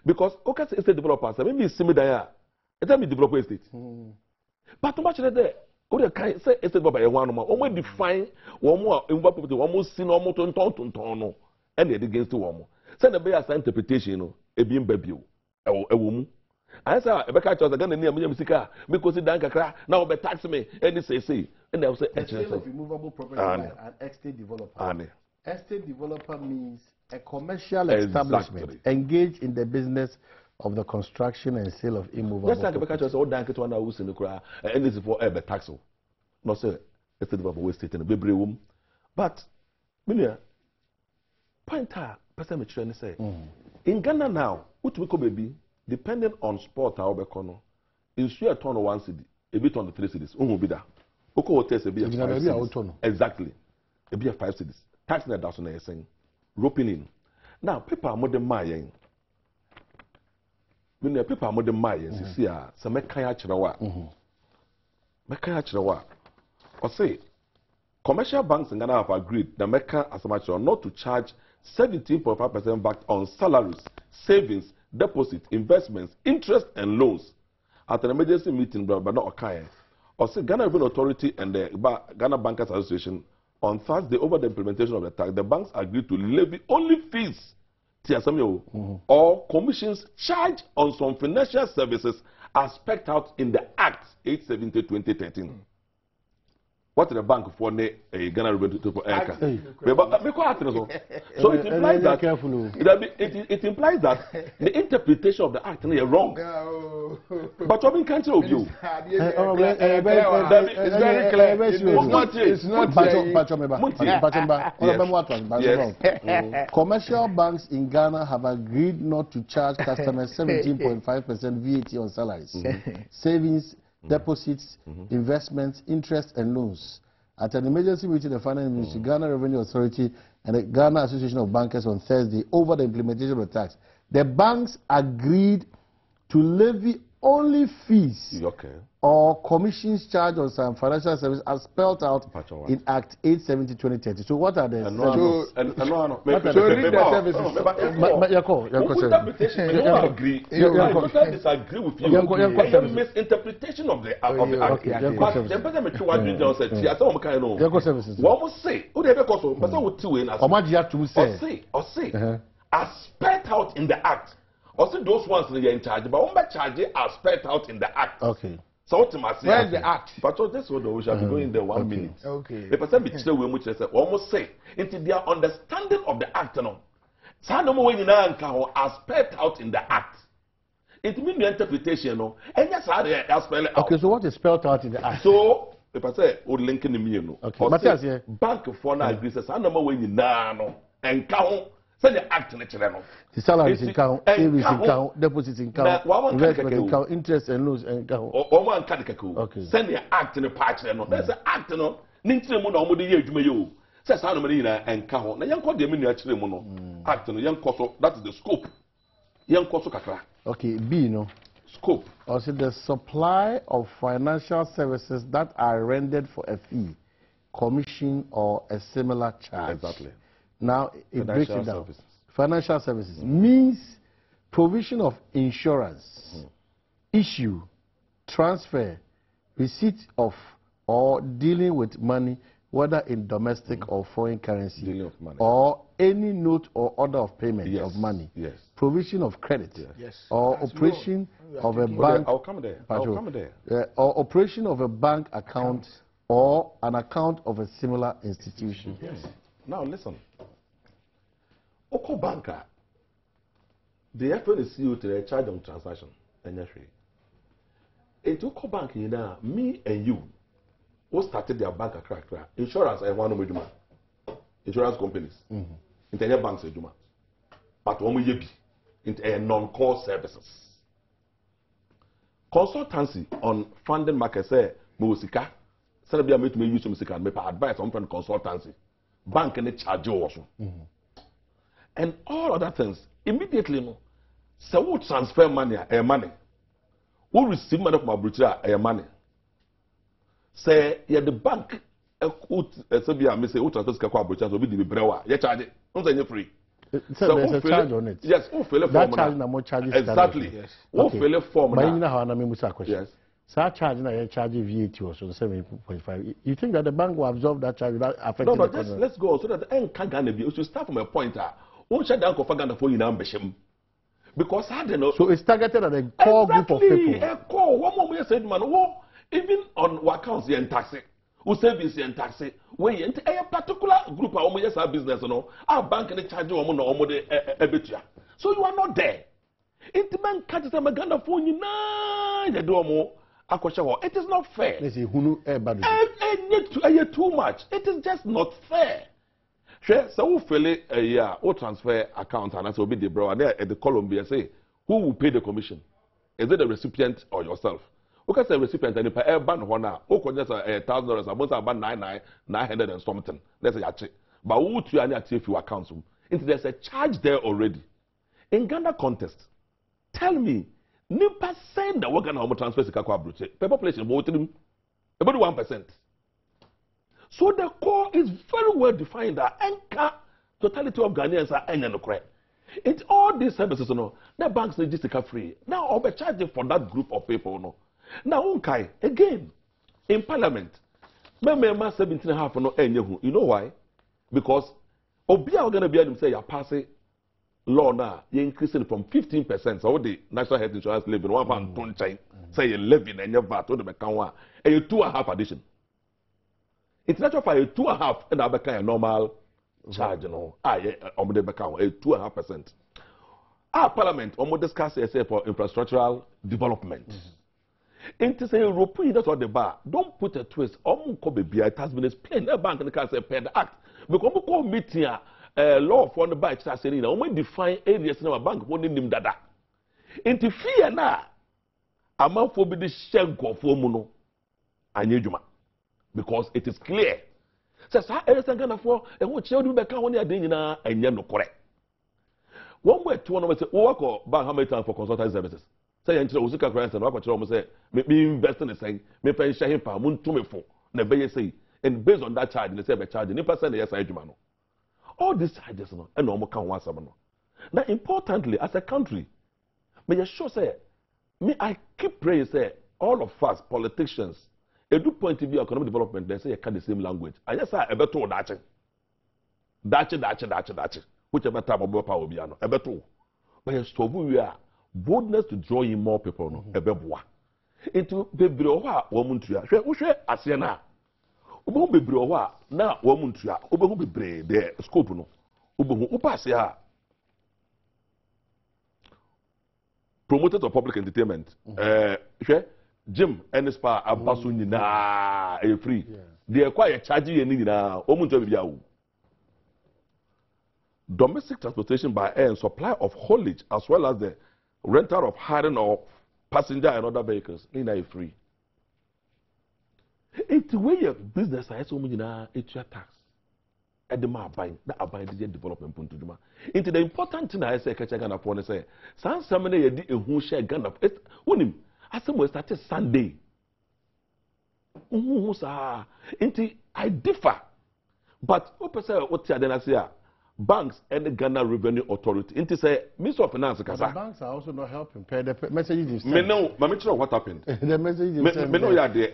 Because okay estate developers maybe similar there. It's a develop estate. But too much there. What the kind say estate developer you want no. One way define one more involve property one more sin one more ton no. And it against one more. Say the better interpretation no. E bi mbabi o. Ewo I say Ebeka Charles again near me musika because it dan kakra now be tax me any say and I will say removable property an estate developer. Estate developer means a commercial establishment engaged in the business of the construction and sale of immovable property. That's like Ebeka Charles o dan keto na wo se kra and this is for ebe tax o. No say estate developer we state in bebre wom. But minia point person me try say in Ghana now what we call baby depending on sport how be kono in sure turn 1 cedi a bit on the 3 cedis who be that oko hotels e be 5 cedis exactly e be 5 cedis tax net that's na saying roping in now people are modern mayen when the people are modern mayen see ah se mekan ya kirewa or say commercial banks in Ghana have agreed the mekan as much or not to charge 17.5% back on salaries, savings, deposit, investments, interest, and loans. At an emergency meeting, but not okay. Or say Ghana Revenue Authority and the Ghana Bankers Association on Thursday over the implementation of the tax, the banks agreed to levy only fees or commissions charged on some financial services as spelled out in the Act 870/2013. What the bank for a Ghana Revenue to so it implies that it implies that the interpretation of the act is wrong. But what can't you do? It's very clear. It's not commercial banks in Ghana have agreed not to charge customers 17.5% VAT on salaries, savings, deposits, investments, interest, and loans. At an emergency meeting, the Finance Ministry, Ghana Revenue Authority, and the Ghana Association of Bankers on Thursday over the implementation of the tax, the banks agreed to levy only fees or commissions charged on some financial services as spelled out in Act 870/2030. So what are the services? So read the services. I disagree with you. It's a misinterpretation of the Act. But the person me try to just say, I don't kind of know. What we say? Who they because person will two in as. Or say as spelled out in the Act. Also, those ones that are in charge, but one charge are spelled out in the Act. Okay. So ultimately, where's the act? But this one we shall be going there 1 minute. Okay. The person be chere we much say almost say into their understanding of the act no. Sa no mo we nyina nka ho as spelled out in the act. It means your interpretation no. Enya sa dey spell out. Okay, so what is spelled out in the act? So the person o link ni me no. Okay. Matthias here. Bank for na agree say sa no mo we nyina no. Enka ho say the act ne chere no. The salary is in count, savings in count, deposits in count, investment in count, interest and loans in count. O man kan keke o. Okay. Send the act ne pa chere no. There's an act no. Ni ntire mu na omo de ye adwuma ye o. Say sa no mo nyina enka ho. Na yenko de me nua chere mu no. Act no yenko so that is the scope. Yenko so kakra. Okay, B no. Scope. Also the supply of financial services that are rendered for a fee, commission or a similar charge. Exactly. Now it breaks it down. Services. Financial services means provision of insurance, issue, transfer, receipt of, or dealing with money, whether in domestic or foreign currency, Dealing with money. or any note or order of payment Yes. of money, Yes. provision of credit, Yes. or That's operation of a thinking. bank, I'll come there. I'll come there. or operation of a bank account or an account of a similar institution. Yes. Now listen. Oko banker, the FNCU to charge on transaction. And it Oko bank, you know, me and you, who started their bank account, insurance, I want to insurance companies, internet banks, but one yebi into non-core services. Consultancy on funding market say, Musika, Serbia made me use Musika and make advice on consultancy. Bank and charge you also. And all other things, immediately, no, so we transfer money, money. We receive money from Abuja, money. Say, yeah, the bank, Serbia, me say, we transfer to Abuja, so we do brewa. You charge it, don't say you free. So there's a charge on it. Yes, we fill a That form. charge na more charges. Exactly. Yes. We fill a form. But you know how I mean, question. Yes. So charge na charge VAT or so 7.5. You think that the bank will absorb that charge without affecting No, the just economy? let's go so that the end can Ghana be. We should start from a point. Won't shut down Ghana for you now, because I don't know. So it's targeted at a core group of people. A core. One more said, man, even on what accounts and taxi, who service and taxi, we enter a particular group of almost our business, our bank and charge you a so you are not there. Intimate catches a Ghana for you now. The domo. It is not fair. Let's see who Too much. It is just not fair. So who fill it a year or transfer account and that's will be the bro and there at the Columbia say who will pay the commission? Is it the recipient or yourself? Okay, the recipient and if I ban one now, who could just $1,000 a month about 900 and something. Let's say actually. But who to any active your accounts? There's a charge there already. In Ghana context, tell me, nipa send that we're gonna transfer to Acquah Brute. Population about 1%. So the core is very well defined that anchor totality of Ghanaians are no correct. It's all these services, the banks need just free. Now I'll be charging for that group of people. Now okay, again, in Parliament, Mema 17.5 you know why? Because Obia are gonna be able to say you're passing law now, you're increasing from 15%. So the national health insurance levy, 1 pound say you're living and you're VAT, and you're 2.5 addition. It's not for a 2.5 and I become a normal charge, a 2.5%. Our parliament almost discuss for infrastructural development. It is a European that's what the bar. Don't put a twist. It has been explained. A bank can say pay the act. Because we call meeting law for the bank saying we define areas in our bank won't name dada. Interfere now. A man for be the shank of woman. Anyejuma. Because it is clear. Says how everything Ghana for and what you do back when you are doing and you're not correct. One way to one say, work or bank how many times for consulting services? Say you enter Usika grants and work almost say, me invest in the saying, me pay share him for moon to me for. Never say, and based on that charge, they say by charging, the person yes I do man. All these charges and no more can once a man. Now importantly, as a country, may you sure say, me I keep praying say, all of us politicians. A do point to be economic development, they say you can the same language. I just say a better dachi. Whichever type of power will be a better. But you we are boldness to draw in more people, no, a beboa. Into bebre owa womuntua. Hwe ase na. Obo bebre owa na womuntua. Obo bebre the scope no. Obo upase ha. Promoters of public entertainment. Hwe gym and spa abaso nyina e free. They quite charge you nyina womuntua bibia wo. Domestic transportation by air and supply of haulage as well as the rental of hiring of passenger and other vehicles in a free. It's the way of business I so many it's your tax. At the map buying that abide the development point to do. Into the important thing I say catch a gun upon say some somebody who share gun up it when as some started Sunday. Into I differ. But what I say banks and the Ghana Revenue Authority. Into say, Minister of Finance, the banks are also not helping. Pay the messages you send. Me know, what happened. The messages you send. Me know you are there.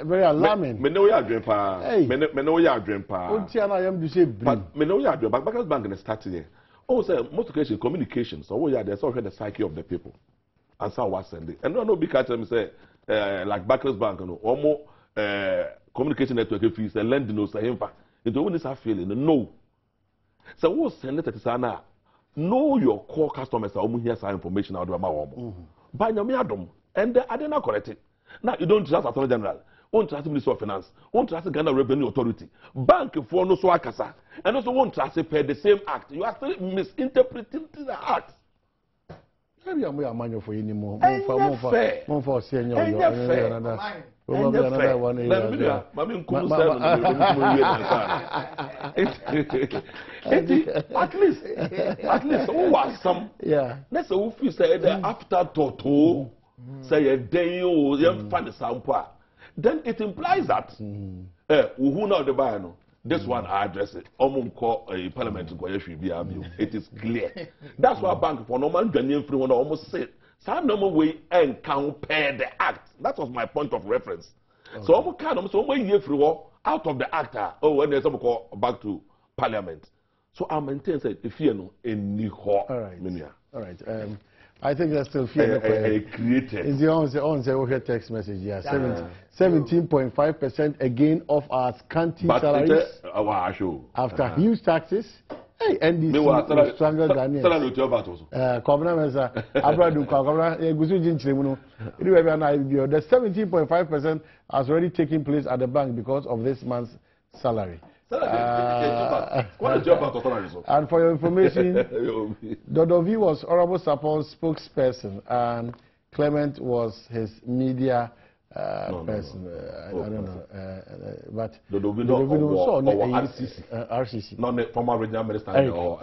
Very alarming. Me know you are doing pa. Me know you are doing pa. But me know you are doing. But because bank in the start here. Oh, say most occasion communication. So we are there. So the psyche of the people. And so what sending. And no big catch me say like Barclays Bank, you know, almost communication network fees and lending no say him pa. It don't need feeling no. So what send it to Sana? Know your core customers are here some information out of my home. Buy your Adom, and I did not correct it. Now you don't trust Attorney General, won't trust Minister of Finance, won't trust the Ghana Revenue Authority, bank for no so akasa, and also won't trust to pay the same act. You are still misinterpreting the act. Maybe I'm a manual for you more. More for senior. Probably another one. At least, who was some? Yeah. That's a who said after Toto, say a day or you find the sample. Then it implies that who know the buyer. This one I address it. Call a parliament it is clear. That's why bank for no man Ghanaian free one almost said. Some normal way and compare the act. That was my point of reference. Okay. So almost kind of so one year free out of the act. When there's some call back to parliament. So I maintain that if you know any all right. All right. I think there's still fear. Created. It's the on text message. Yeah, 17.5% again of our scanty salaries after huge taxes. Hey, NDC stronger Ghanaians. The 17.5% has already taken place at the bank because of this month's salary. And for your information, Dodovi was Honorable Sapon's spokesperson and Clement was his media person. I don't know. But Dodovi RCC. Not the former regional minister or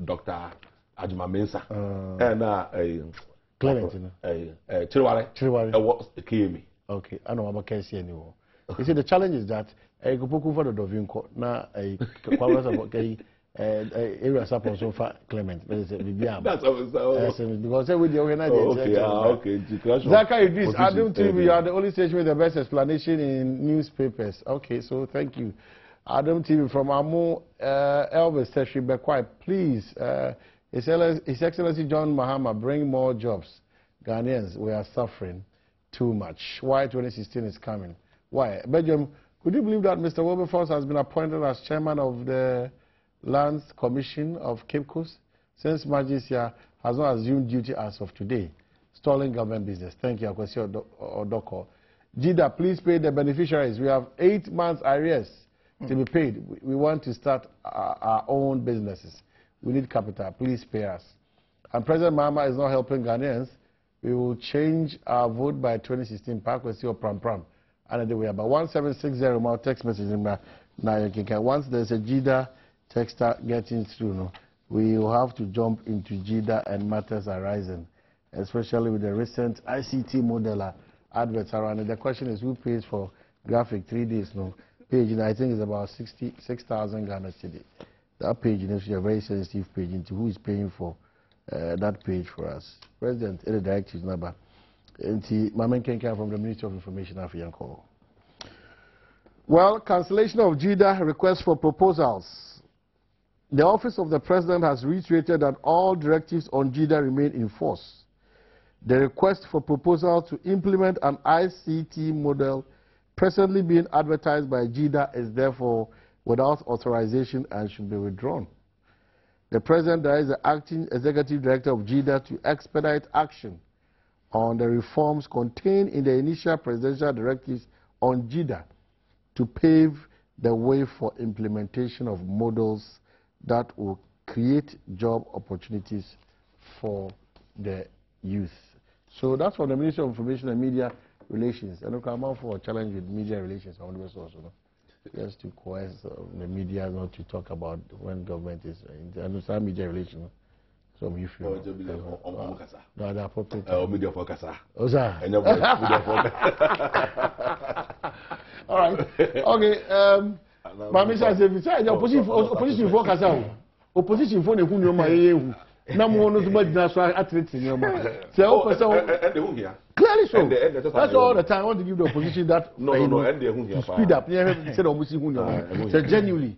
Dr. Ajima Mensah. And Clement, Chiriwale. Was the KME. Okay, I know I'm a case anymore. You see, the challenge is that I go for the Dovinco now. Area support so far Clement. That's because with the organization. Okay. Zaka Idris, Adom TV, you are the only station with the best explanation in newspapers. Okay, so thank you. Adom TV from Amo Elvis Teshi Bekwai, please. His Excellency John Mahama, bring more jobs. Ghanaians, we are suffering too much. Why 2016 is coming? Why? Badwam, could you believe that Mr. Wilberforce has been appointed as chairman of the Lands Commission of Cape Coast since Majestia has not assumed duty as of today? Stalling government business. Thank you, Acquah Odoko. Jida, please pay the beneficiaries. We have 8 months arrears to be paid. We want to start our own businesses. We need capital. Please pay us. And President Mahama is not helping Ghanaians. We will change our vote by 2016. Acquah Pram Pram. And we have about 1760 more text message in now. Once there's a Jida texter getting through, no, we will have to jump into Jida and matters arising, especially with the recent ICT modeler adverts around. And the question is, who pays for graphic 3 days? No page, I think it's about 66,000 Ghana cedi. That page is a very sensitive page into who is paying for that page for us. President, the directives number. Mamen Kenka from the Ministry of Information African. Well, cancellation of JIDA request for proposals. The Office of the President has reiterated that all directives on JIDA remain in force. The request for proposal to implement an ICT model presently being advertised by JIDA is therefore without authorization and should be withdrawn. The President directs the Acting Executive Director of JIDA to expedite action on the reforms contained in the initial presidential directives on JIDA to pave the way for implementation of models that will create job opportunities for the youth. So that's from the Ministry of Information and Media Relations. And come out for a challenge with media relations. I want to also, just to coerce the media not to talk about when government is in understand media relations. So if you no, the appropriate media focus. All right. Okay. But Mr. David, opposition focus out. Opposition for the who no more no much national athletes in your mind. Clearly so. That's all the time. I want to give the opposition that to speed up. Said almost so genuinely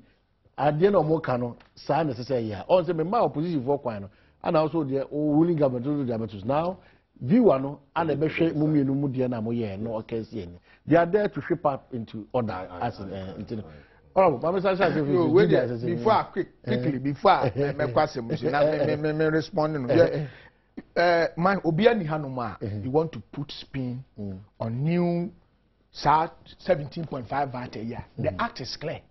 at the end of more canon, sign necessary here. Also, my opposition for Quino and also the ruling government to the matters now. View and the best mummy no mudiana moye no okay. They are there to shape up into order as in oh, before I quickly before I make question, me responding. My Obiani Hanuma, you want to put spin on new 17.5 VAT a year. The act is clear.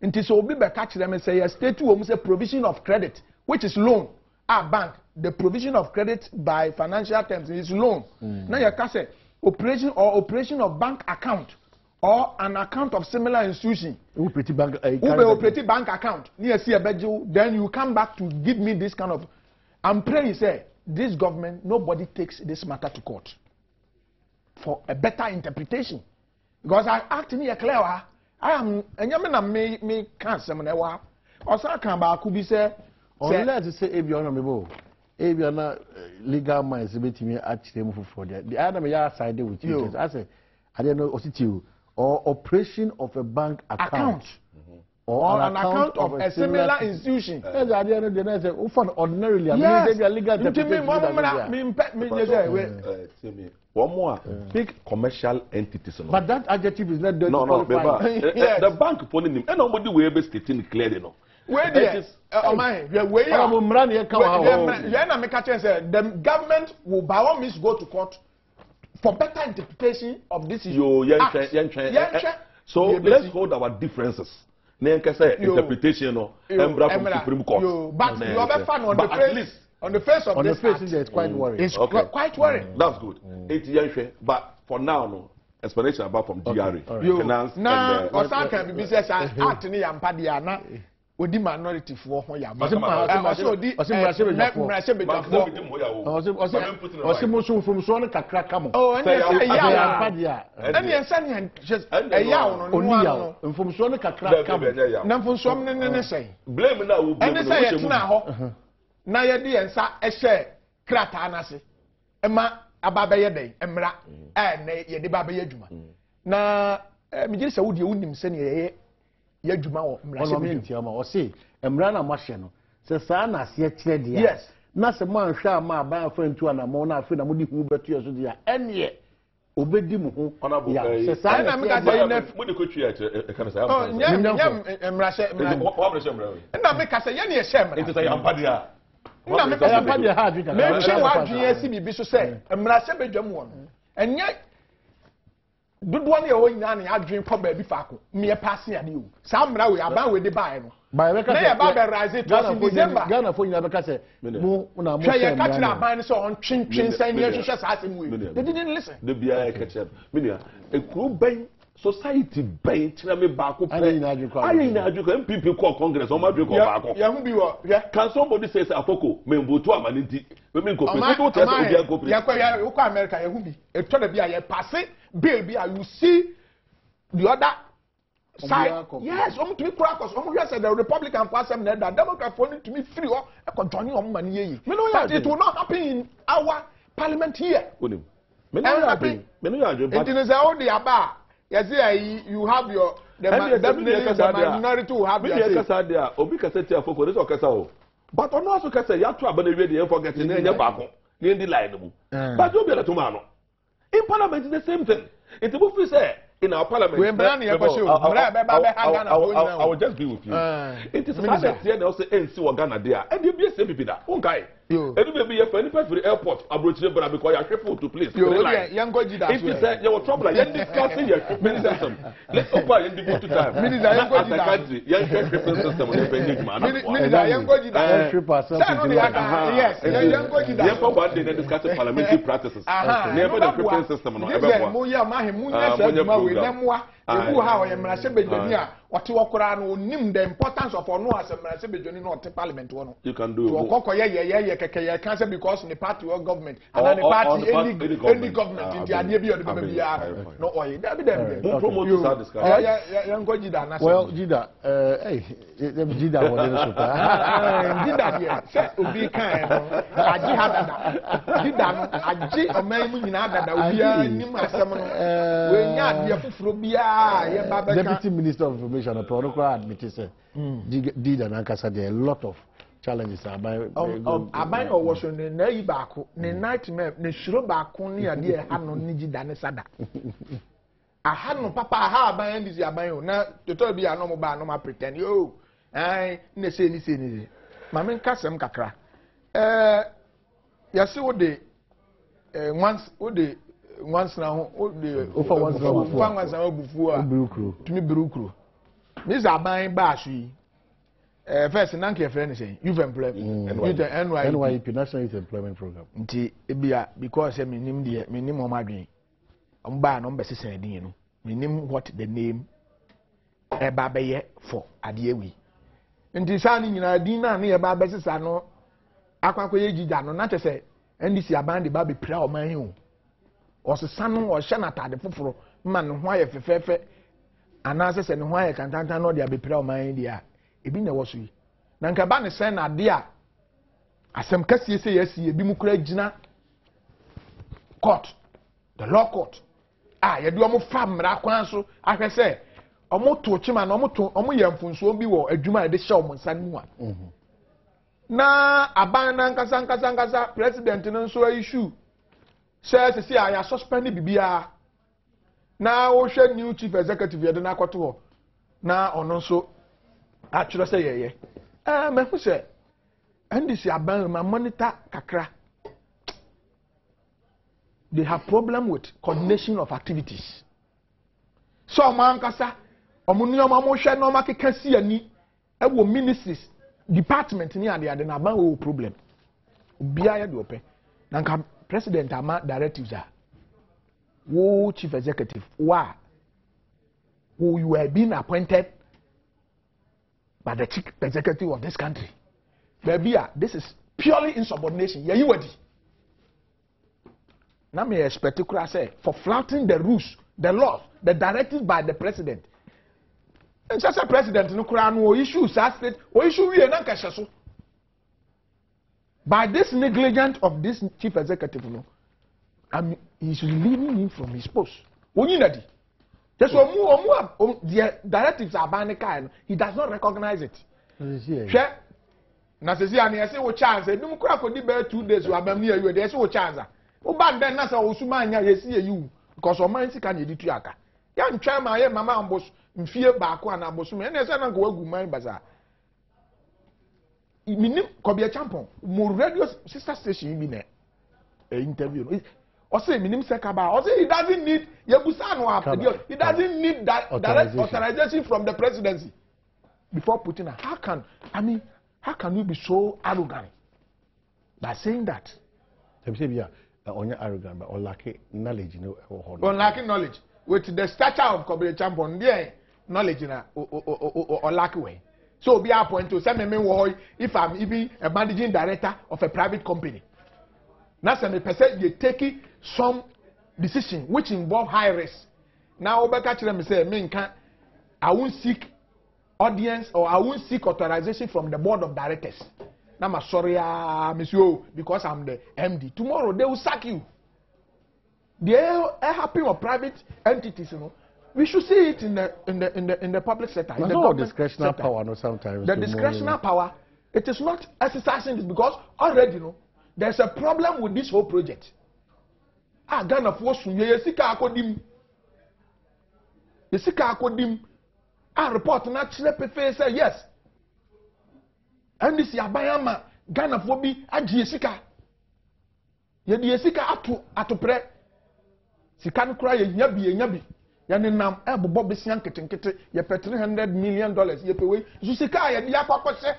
It is Obi catch them and say a state to almost a provision of credit, which is loan. Our bank, the provision of credit by financial terms is loan. Now you can say operation of bank account. Or an account of similar institution. Operating bank account. Then you come back to give me this kind of. I'm praying, say, this government, nobody takes this matter to court for a better interpretation. Because I act in here clear. I am, and you may can't say, or some can back could be say, let's say, if you're not legal minds, me actually move for that. The other may side with you. I say, I don't know, you. Or operation of a bank account. Or an account of a similar institution. Yes, at the end of the day, ordinarily, one more big commercial entities. But that adjective is not no, the bank putting him, and nobody will be stating clearly. No. Where the government will by all means go to court for better interpretation of this issue. So let's hold our differences. Interpretation or from Supreme Court. But you have a fun on the face of this act. It's quite worrying. It's quite worrying. That's good. But for now, no explanation about from GRA. Finance. Now, or some can be business act in the Odi minority for ho ya. From kakra kamo. Oh, and from so kakra kamo. Na from so ne say. Blame na wo blame. And say ye tena ho. Na ye de ensa ehye krata na se. Ema ababa ye den emra na ye de baba ye adwuma. Na me gire se wo de wonim se ne ye yadwuma wo mrashe o se emra na mahye no se saa na ase kire de ya na se mo anhwe ama aban afantu ana mo na afi na mo di hu betu yeso de ya ene obedi mu ho ya se saa na me ka say na mo de kotwi e kana say nyam mrashe na me ka say ye ne ye hye mra it say ampade a na me ka say ampade ha adwika me hye wa adwen asi bibi so say mrashe bedwam wo no enye dodo ne ho nyina ne adwen kɔ ba bi faako me pass ya de o saa mra we aban we de bae no ba we ka say na ba be rise to in December Ghana fo nyina be ka say mo na mo say ya ka tira aban ne so on twin san ne hwehwɛ saa asem we they didn't listen de bia ya ka tira me nua ekuru ben society ben tira me baako pe ayi na adwuka MPP call congress o ma adwuka baako ya hu bi wo can somebody say afoko me mbotu amane nti me ko pe so to tell obi an ko pre ya kwa America ya hu bi eto da bia ya pass bill bia you see the other side. Yes, to me crackers. The Republican Party and the Democrat for to me free or money. But it will not happen in our parliament here. It is all the aba. Yes, you have your the minority will have your say. Obi kasa tia foko this okasa o. But ono aso kasa ya to abana we dey forget na nya baako. the line. But you be a tomorrow. In Parliament, is the same thing. It's a movie say in our Parliament. I will just be with you. It is Ghana there also NC or Ghana there. And you be a same people that. Okay. And you be a friend for the airport. I brought you because you are careful to please. If you say you are trouble, you discussing your shipment system. Let's open in the time. Minister, I am going to country. Young shipment system. Minister, I am going to yes, young going to that. One day they discuss parliamentary practices. Never the shipment system. How I am Bejonia, what you walk around will name the importance of no as a Bejoni not parliament. You can do cancer because in the party or government and then the party any government in the idea of the baby. No, well, Jida, hey, Jida, will be kind. Deputy Minister of Information, a protocol admitted, did an ankasa there a lot of challenges. Abai was on the Naibako, the nightmare, the Shurobako near the Hano Niji Danesada. I had no papa, how by end is Abayo. Now, to tell me, I no more, no more pretend. Yo, I say anything. Mamma Cassam Kakra. Yes, what they once, what they once now, over once before to me, Brukru. Miss Abai Bashi. First, Nanky friend saying, you've employed NYP National Youth Employment Program. Because I mean, the minimum margin. By number 6 and you know, what the name Babaye for at the way. And designing in a dinner near Babas, I know Acquah Jidano, not to say, and this abandoned the baby proud man you. Or the son or Shanata, the Fufro, man, why if a fair and answers and why I can't know there be proud my India. It been a was we. Nankabana send a dear. As some Cassie say, yes, ye be Mukrejina court, the law court. You do almost fam Rakwanso. I can say, almost to Chiman, almost to Omuyam so be war a Juma de show Monsanua. Na Abana Kasankasankaza, president and so issue. Says, see, I have suspended BBR. Now, Ocean new chief executive, you don't know what to. Now, on also, actually say, me who say, and this Abana, my monitor Kakra. They have problem with coordination of activities. So mankasa omunyo mamoshe no makeka si ani e wo ministries department ni ade ade na ban wo problem. Bia ya de ope. Nanka president ama directives are. Wo chief executive who you are being appointed by the chief executive of this country. Baby, this is purely insubordination. Yeah, you wadi. Now, me expect to say for flouting the rules, the laws, the directives by the president. And just a president no crown no issue state or issue we na kashaso. By this negligence of this chief executive, no, he's relieving him from his post. Onyinadi. Just the directives are by the he does not recognize it. Share. Na say I say we chance. Dum kura ko di be 2 days we abam near you. There say we chance. Oba den na say osumanya yesi you because o man sika na editu aka. Ya ntwa ma ye mama ambos mfie baako ana abosu me na say na ko wagu man baza. Minim ko be champion mo radio sister station bi na interview. O say minim sekaba. O say he doesn't need yebusa no up. He doesn't need that direct authorization from the presidency before putting a how can you be so arrogant by saying that? Only arrogant, but lacking knowledge. Lacking knowledge. With the stature of Kobe Champion, there knowledge or lack way. So be a point to send me if I'm even a managing director of a private company. Now, some percent you taking some decision which involve high risk. Now, Obeka say, I won't seek audience or I won't seek authorization from the board of directors. Now, I'm sorry, monsieur, because I'm the MD. Tomorrow they will sack you. They are happy with private entities, you know. We should see it in the public sector. There's no discretionary power, no sometimes. The discretionary power, it is not exercising it because already, you know, there's a problem with this whole project. Ghana for sunye sika akodim. The sika akodim. Report na chile pefe say yes. And this yabayama Ghana for bi agye sika. Ye de sika ato pre. Sika no kra ye nyabi. Ya ne nam ebobo besian ketenkete ye pe $300 million ye pe we. So sika ye de akwakwose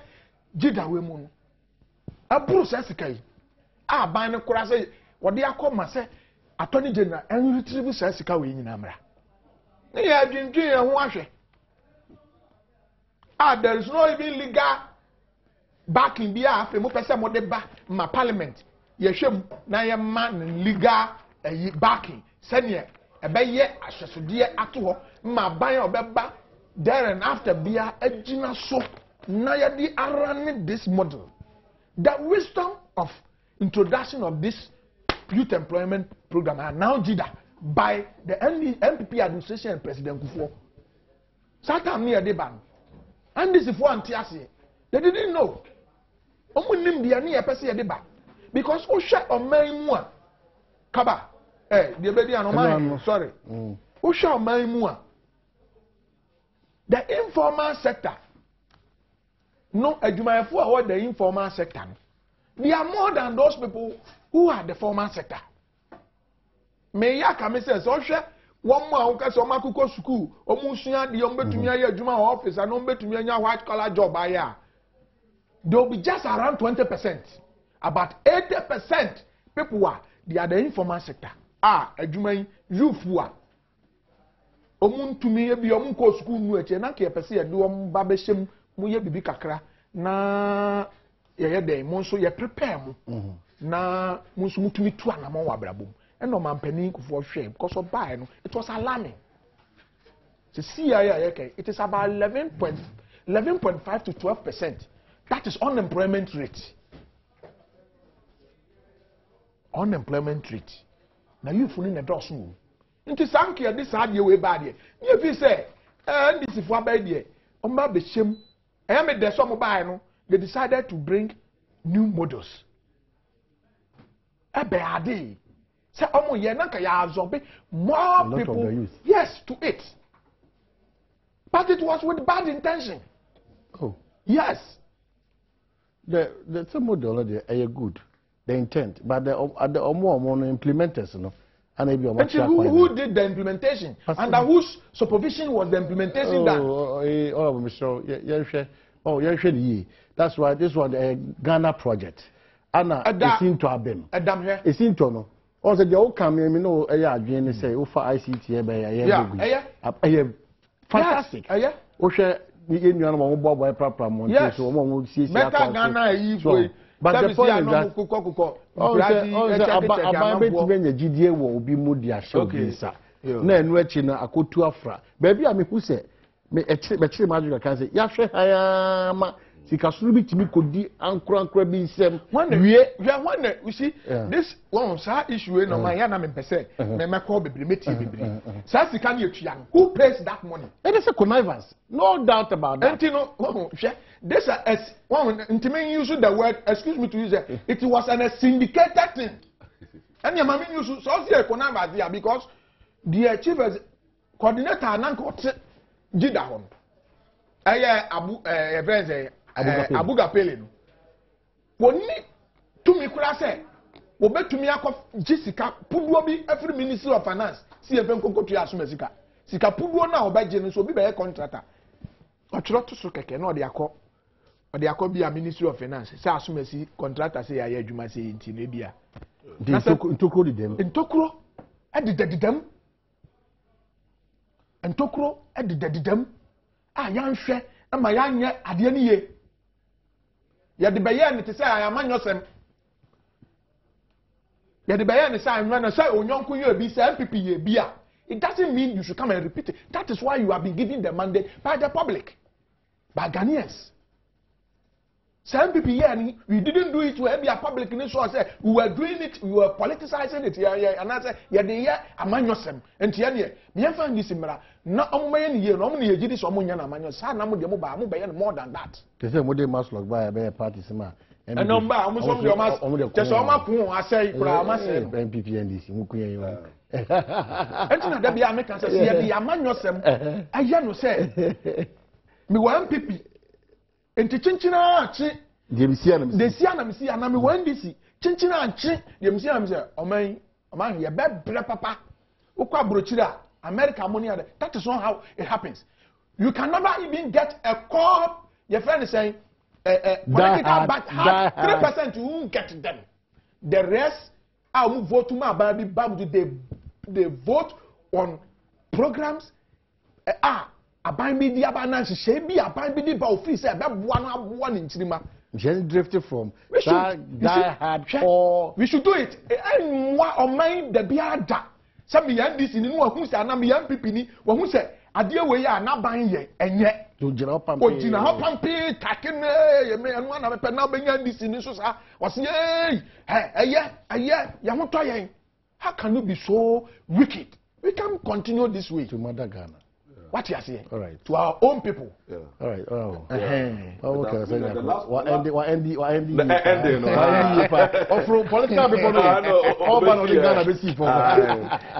jida we mu no. Aburu se sika yi. Ban ne kra se wode akoma se Attorney General and retrieve se sika we nyina mra. Ne ya dwindwen ye ho ahwe. There is no even legal backing bia afi mo pese mo de ba ma parliament ye hwem na ye man legal backing senior ebeye ahwesode ato ho ma ban obeba there and after bia agina so na ye di arane this model. The wisdom of introduction of this youth employment program are now jida by the NPP administration and President Kufuor. Satan near the ban. And this is for anti-assay. They didn't know. Because Osha or Maimua Kaba. The baby and sorry. Osha or Maimua. The informal sector. No, Jumayafua or the informal sector. They are more than those people who are the formal sector. Meya Kamises Osha. One more because o makuko school o musuya di o betumi aye adwuma office and o betumi anya white collar job aya. They will be just around 20%. About 80% people they are the informal sector. Adwuma youth wa. O muntumi e bi o munko school nu eche na ke pese ye do o ba be hyem mu ye bibi kakra na ye dey mo so ye prepare mu. Na mo so mutumi tu anamo wa brabom. And no man penny for shame because of buy no it was alarming. It is about 11.5 to 12%. That is unemployment rate. Unemployment rate. Now you fooling a dozen. Into some care this hard way bad. If you say, this is for bad year, on my shame, I am the summer buy no, they decided to bring new models. A bad say more people yes to it, but it was with bad intention. Oh yes, the some model are good, the intent, but the more implementers, no, and maybe who did the implementation under whose supervision was the implementation done? That's why this was a Ghana project. Anna is into Adom. Adom here. It's into no. Also, the old come, you know, I say, oh, for ICT, fantastic. Osha, you know, Bob, proper money, so one will see. But the point is that GDA will be moody as show. Then, watching a could to Afra. Baby, I mean, who say, me a magic can say, Yasha, I am. Sikasubi to me could be uncranked be sem. We see this one issue no my yana me pese me call be Sasi can you who pays that money? It is a connivance, no doubt about that. This is one intimate use the word, excuse me to use it was a syndicated thing. And your mammy use so say connivance there because the chief coordinator nanko jida hon. Aye Abuga Pele no. Woni tumi kura se wo betumi akọ jisika puduo bi every Ministry of Finance si efe nkonkotu asoma sika. Sika puduo na obaje no so bi be contractor. Otro to so keke na ode akọ bi a Ministry of Finance se asoma si contractor se ya adwuma se nti na bia. Ntokuro didem. Ntokuro edidedidem. Ntokuro edidedidem. Yanhwe ama yanye ade ni ye. Ya de beye ni te say ayamanyosem. Ya de beye ni say anwana say onyonko ye bi say MPP ye bia. It doesn't mean you should come and repeat it. That is why you have been given the mandate by the public, by Ghanaians. Say MPP ye we didn't do it to be a public in so say we were doing it, we were politicizing it here and I say ya de ye amanyosem. Enti ye ne me fa ngisimra na omoye ni ye no omo ye gidi so omo nya na amanyosem sa na mo de mo ba mo be ye more than that. They say mo dey mass log by a party sima and number almost some your mass just almost I say MPP NDC mukuye yo entina da bia make say say ya manyosem aya no say me wan MPP enti chinchina chi de bisia na misia na me wan NDC chinchina chi de misia na say oman ye be papa ukwa brochira America money that is not how it happens. You can never even get a call. Your friend is saying political but have 3% you won't get them. The rest I will vote to my baby they vote on programs aban media banance she be aban media ba office e be one in chirima just drifted from that hardcore. We should do it and what on mind the biada some yan this in who say na me yan pipi ni who say ade we ya na ban ye enye ojina pampe takene ye me anu na be na ban yan this ni so sa was ye ya ho to yen. How can you be so wicked? We can continue this way to Mother Ghana. What you are saying? All right. To our own people. Yeah. All right. Oh. Okay. So what ending? From political people, all ban Ghana be see for.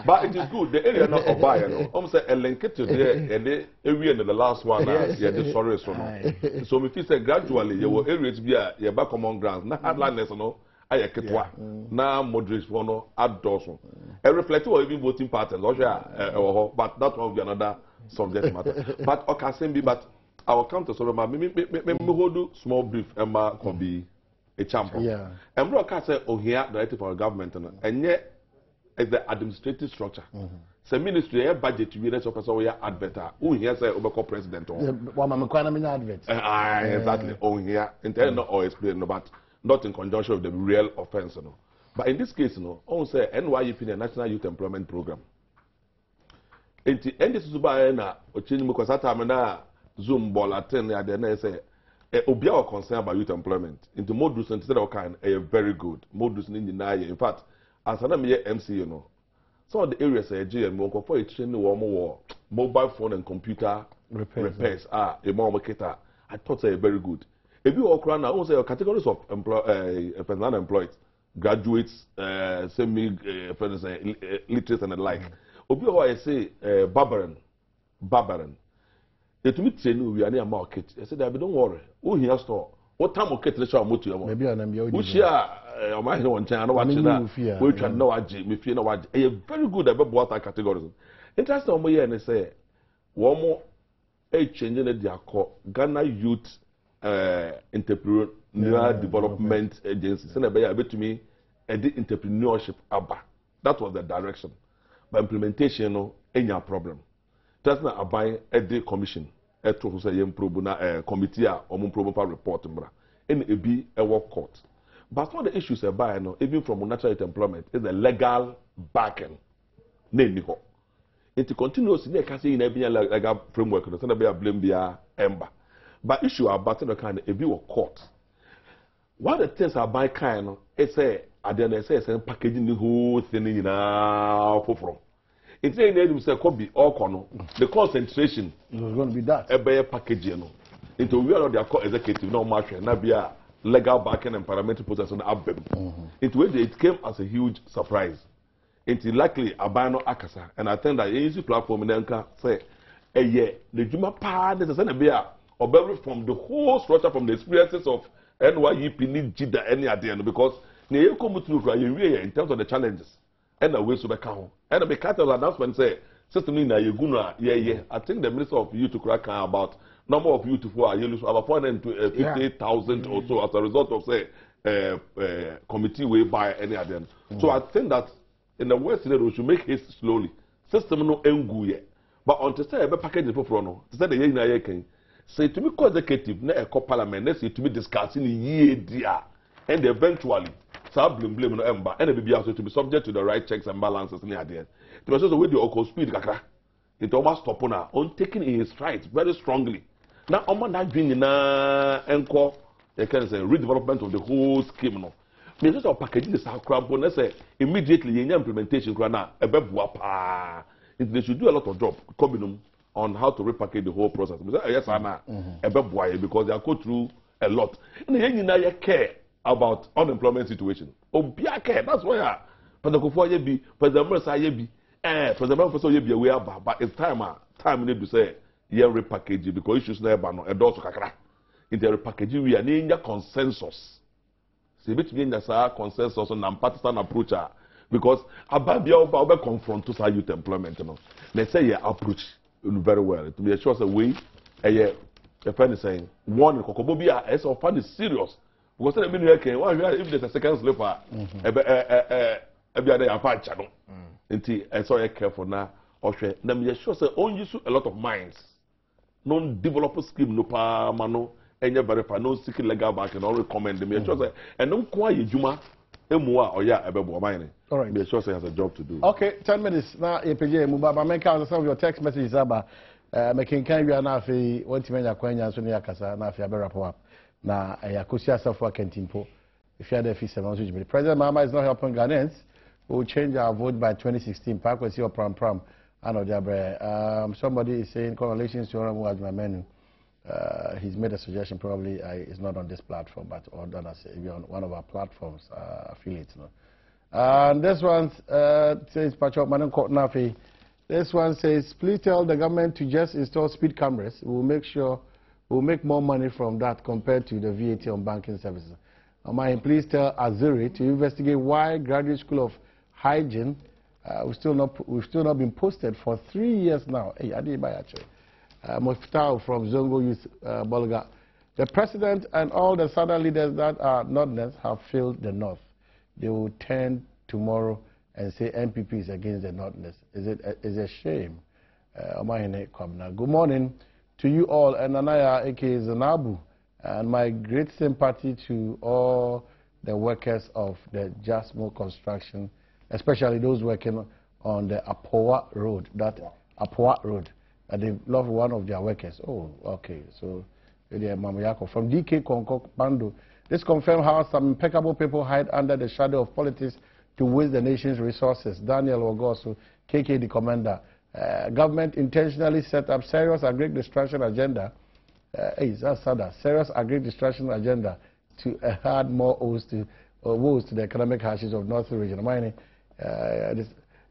But it is good. The area not Obaya, no. Almost a link to there, and the area in the last one, yeah, the sorry so. So if you say gradually, your areas be a back among grounds. Not hardliners, no. Acquah na moderate for no adorson. Reflect or even voting patterns, but that will be another subject matter. But but our counter so me hold small brief Emma can be a champion. Yeah. And broadcast say here directed for government and yet the administrative structure. Say ministry budget to be less of we are advert. Who here say Obeko president or advert. Exactly. Oh here intend not or explain but not in conjunction with the real offense, no. But in this case, no, I say NYEP, the National Youth Employment Program. And this is by na ochini because that time na Zoom ball attend at the say obia are concerned about youth employment. Into modus instead of kind very good. Modus in in fact, as an MC, you know, some of the areas say GM for a training war mobile phone and computer repairs a more market. I thought say very good. If you walk around now, also categories of unemployed, graduates, semi-literate and the like. If you I say barbarian. They to me train we are near market. I said, don't worry. Who here store? What time market let's show motor? Maybe I am your. Who share? My one channel. I know watching that. We try no watch. Me fear no watch. Very good about what categories. Interesting. We here and say one more. Changing the call Ghana Youth. Entrepreneurial Development Agency. Send a bit to me, and the entrepreneurship ABBA. That was the direction. But implementation, no, any problem. That's not a buy a day commission. A to say a committee or proper report. And it be a work court. But one of the issues about no, even from natural employment is the legal backing. It continues in a legal framework. Send a blame the ember. But issue about the kind of a view of court. One of the things I buy kind of is at the end packaging the whole thing in from. It's saying that could be all corner. The concentration is going to be that. A better packaging. Into we are their executive no march and be a legal backing and parliamentary process on the Into which it came as a huge surprise. It's likely a ban Akasa and I think that easy platform in the say the Juma part is a beer. Or better from the whole structure, from the experiences of NYEP need Jida any at the end because you come through in terms of the challenges and the ways to become. And the capital announcement say, system in Yaguna, I think the Minister of Youth to crack about number of youth who are about 450,000 or so as a result of say committee way by any at the end. So I think that in the West we should make haste slowly. System no engu but on to say a package for no, to say the year say to me executive na a parliament na say to me discussing year dia and eventually so blame no emba and be also to be subject to the right checks and balances near there. The person so with the occult speed kakra it almost stop na on taking in his stride very strongly. Now omo na dream na enko they can say redevelopment of the whole scheme no. Me just packaging this akrampo na say immediately yenya implementation kra na ebebua pa. They should do a lot of job coming on how to repackage the whole process. Yes, Anna, because they are go through a lot. And then you care about unemployment situation. Obiake, that's why President Kufuor ye bi, President Mercer ye bi, President Mercer ye bi we have, but it's time need to say ye repackage because issues na eba no edo so kakra. In the repackage we are in consensus. See bit me na consensus on partisan approach because ababia over confront to youth employment no. They say your approach very well. To be sure say we your friend is saying one kokobobia is of fun is serious. Because the mean if there's a second slipper, every apache no. Until I saw you careful now. Okay, now me sure say on use a lot of minds. Non develop scheme no pa mano, any verify no seek legal back and all recommend me sure say and no quiet juma emua or ya ebebo mine. All right. Me sure say has a job to do. Okay, 10 minutes now. APJ Mubaba make out some of your text messages about making kind you na fi want to menya kwanya so ne yakasa na fi aberapo up. Na yakosi asafo akentimpo if you are there the President Mahama is not helping Ghanaians. We will change our vote by 2016 pakwesi or pram somebody is saying congratulations to Honorable Adom. He's made a suggestion, probably it's not on this platform but on one of our platforms affiliates no. And this one says Pacho Manan Nafi. This one says please tell the government to just install speed cameras. We'll make more money from that compared to the VAT on banking services. Please tell Azuri to investigate why Graduate School of Hygiene we've still not been posted for 3 years now. Hey, Muftau from Zongo Youth Bolga. The president and all the southern leaders that are Northerners have failed the North. They will turn tomorrow and say MPP is against the Northerners. It's a shame. Good morning to you all, and Anaya aka Zanabu, and my great sympathy to all the workers of the Jasmo construction, especially those working on the Acquah road, Acquah road. They love one of their workers. Oh, okay. So, from DK Konkok Bando, this confirms how some impeccable people hide under the shadow of politics to waste the nation's resources. Daniel Ogosu, KK the commander. Government intentionally set up serious agric destruction agenda. Serious agric destruction agenda to add more woes to the economic hardships of North region.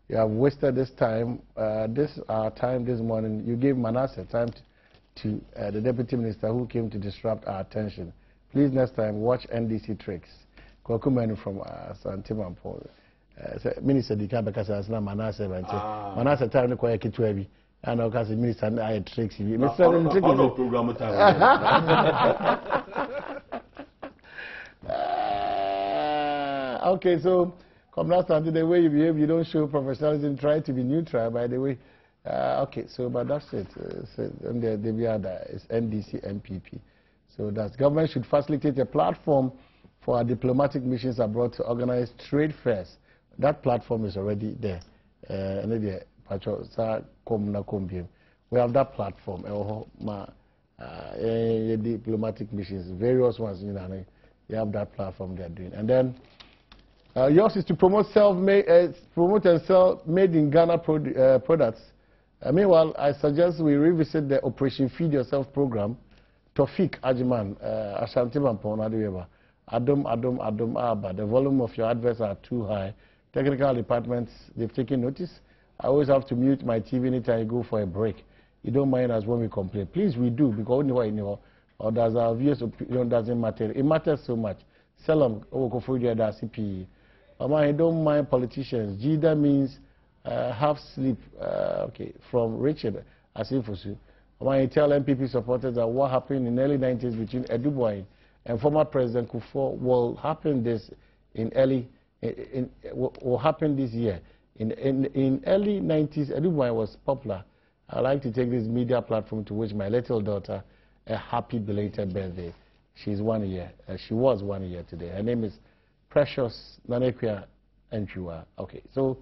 You have wasted this time. Our time this morning. You gave Manasseh time to the deputy minister who came to disrupt our attention. Please next time watch NDC tricks. Kokumenu from Santimampo. Minister Dika Bekasa Asna Manasseh Manasseh time no kwaya kitwa bi ana o kasi minister na aye tricks bi minister no trick no program time. Okay, so come last time the way you behave, you don't show professionalism, try to be neutral by the way. Okay, so but that's it. And the other is NDC MPP. So that government should facilitate a platform for our diplomatic missions abroad to organize trade fairs. That platform is already there. We have that platform. Diplomatic missions, various ones, you know, you have that platform they're doing. And then yours is to promote promote and sell made in Ghana products. Meanwhile, I suggest we revisit the Operation Feed Yourself program. Tofik Ajiman, Ashanti Mampon, Adom, Abba. The volume of your adverts are too high. Technical departments, they've taken notice. I always have to mute my TV anytime I go for a break. You don't mind us when we complain. Please, we do, because only what you know, or does our views opinion doesn't matter. It matters so much. Selam, CPE. I don't mind politicians. Jida means half sleep. Okay, from Richard Asifusu. I tell MPP supporters that what happened in the early 90s between Edubwai and former President Kufuor will happen will happen this year. In early 90s, Adom was popular. I'd like to take this media platform to wish my little daughter a happy belated birthday. She's 1 year. She was 1 year today. Her name is Precious Nanekwa Enchua. Okay, so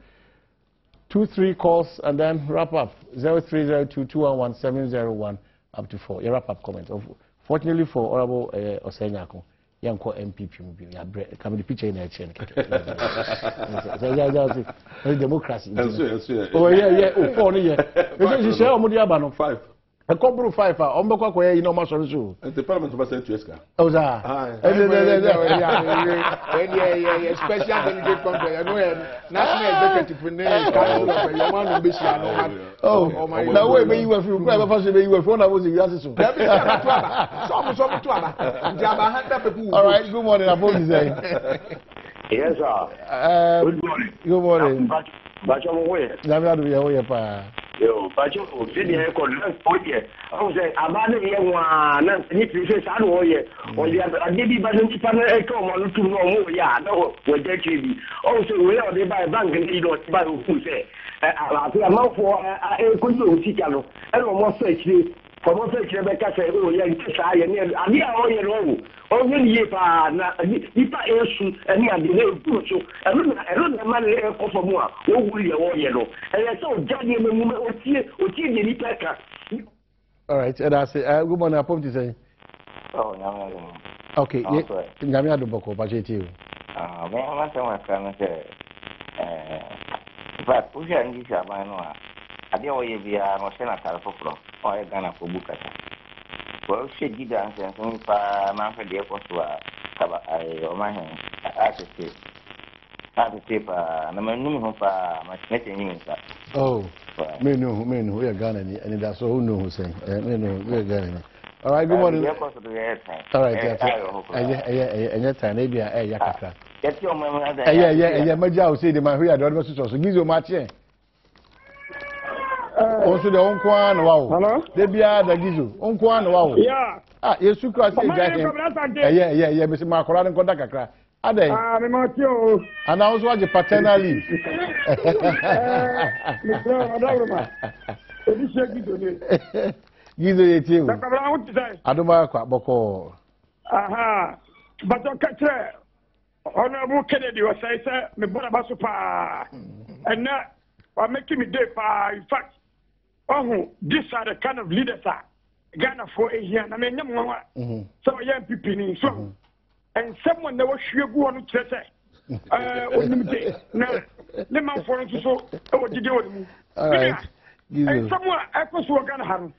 2-3 calls and then wrap up. 0302-211-701 up to 4. You wrap up comments. Fortunately for Honorable Osenyako. Yanko MPP will be come the picture in a chain. Democracy. Yes. Oh, yeah. Oh, 4 years. You share Omudia Bano 5. A couple 5 on bako ko yi no ma so so. The parliament was sent to Eska. Oh za. Special delegate conference. I know national executive name council of you want to be oh, na we be you for ko ba so be you for na wo si wiase so. So to aba. Ndi aba 100 people. All right, good morning. Abodi say. Yes, sir. Good morning. Good morning. Bacho mo we. Jamia do ye wo ye pa. Yo, Bacho, se di e ko na poje. O se abane ye wa na ni fi se sa do ye. O di ade bi ba ni pa na e ko mo lu tu no mo ya na wo je chibi. O se we o de ba bank ni do ba o fu se. Ala ti amafo e ko yo ti kalo. E no mo se chi. Como se que be ka se o ye nti sa ye ni ani a o ye no o ni ye pa na ni pa esu ani ade na ebu so ero na ma le ko fo mu a o wuri ye o ye no e ye so jade me mu o tie ni pa ka. All right, and I say good morning. Apom ti say. Oh, nyame. Okay, nyame ado boko ba je ti o. Me ma se wa ka na se but o je ngi sha ba no a ade o ye bia no se na tare foforo o ye gana ko bukata ko se gida an se so pa ma fa de ko so a kaba ai o ma hen a te pa na me numi ho pa ma se te nyi sa Oh me no we are gana ni and that's who know who say me no we are gana ni. All right, good morning. All right, yeah time e bia e ya kaka yeti o me ma da yeah maja o say the man we are do so gizo ma tie. Also the onkwa na wawo. De bia da gizo. Onkwa na wawo. Yeah. Yesu Christ e ga he. Yeah, me se ma akora nko da kakra. Adai. Me ma ti o. And also waje paternal leave. Odi se gizo ne. Gizo ye ti o. Da kabra wuti sai. Adom Acquah boko. Aha. But o katre. Honorable Kennedy was say me bona baso pa. And now I'm making me day pa in fact. Oh, these are the kind of leaders that Ghana for a year. I mean, so young people in so, and someone that was sure go on to say, now, the man for us so, what did you do? And someone echoes were going to have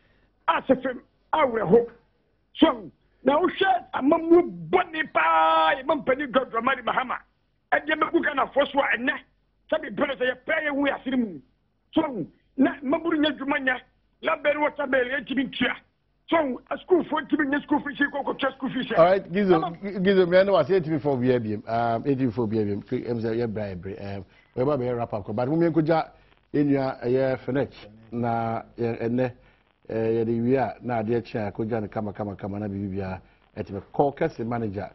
as a film, I will hope. So, now, shed a mamu bunny pie, Mumpany got Ramadi Mahama, and the Makukana first one, and that, some brothers are paying we are sitting. So, na maburu nya dwumanya la bere water bele etibi tua so a school for tibi nya school fees ko ko school fees. All right, gizo me no was etibi for biabiem etibi for biabiem emza ye bribe we ba be wrap up but me nkoja enua ye finish na enne ye de wia na ade chia koja ne kama na bibia etibi call case manager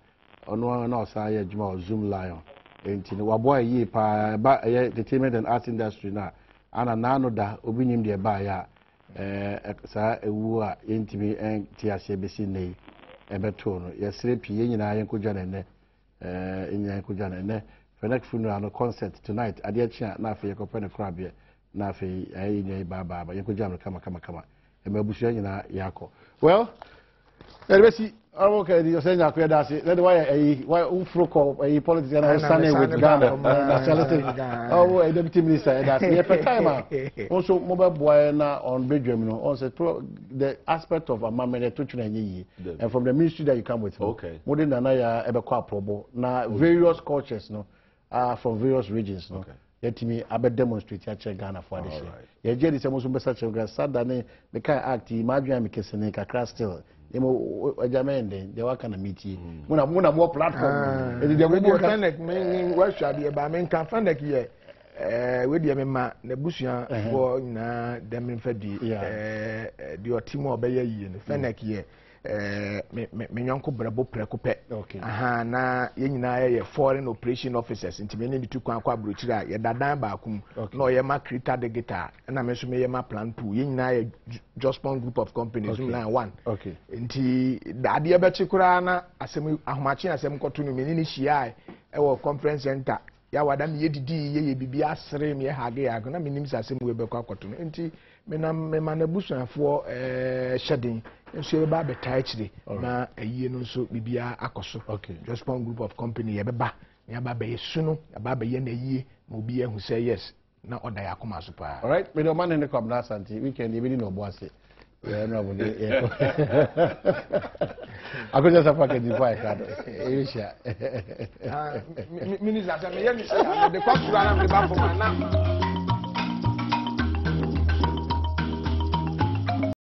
ono na osa ye dwuma o Zoom Lion enti no waboy yi pa ba ye entertainment and arts industry na ana nano da obinyim de ba ya sa ewu a yentimi en ti ase besi nei ebeto no yesre pie nyina yenkodwa ne enya kodwa ne for next funeral no concert tonight ade achia na afi yekope ne krabie na afi ayi nyai baba yenkodwa no kama emebusu nyina yako well erbesi okay, you're saying that that's it. That's why Ufroko, politics and Sunday with Ghana. Oh, a deputy minister. That's the time. Also, mobile boy on Badwam. Also, the aspect of a man and from the ministry that you come with. Okay. More than another, Acquah probo. Now, various cultures, from various regions. Okay. Let me demonstrate here Ghana for this year. Yeah, Jerry said most of such a Saturday. The kind act. Imagine me kissing a class still. Jamende, they were kind of meeting. Muna more platform. The radio connect me what shall be about men can find here. With the Mema, Nebusian for na them fedi the team of Bayer in Fennec here. Me uncle Brabo Precope. Okay. Aha, na ye foreign operation officers into many to Acquah Bruchira, ye dadan bakum, no ye ma krita de guitar, and I mention me ma plan to ye just one group of companies, one. Okay. Inti the idea Bachikurana, Assembly Ahmachin, Assembly Cotton, Minishia, our conference center. Ya wadam ye didi ye bibia srem ye hage agona minim sasem we be kwakoto nti me manabusan fo shedding nso ba beta chire na ayi no nso bibia akoso. Okay. Just one group of company ye beba ya ba be sunu ya ba be ye na yi na obi ehu say yes na oda ya koma so pa. All right, me do man in the club na santi weekend e bi no boase Yeah, no, but I could just have a fucking device. Minister, I said, the question I'm about for my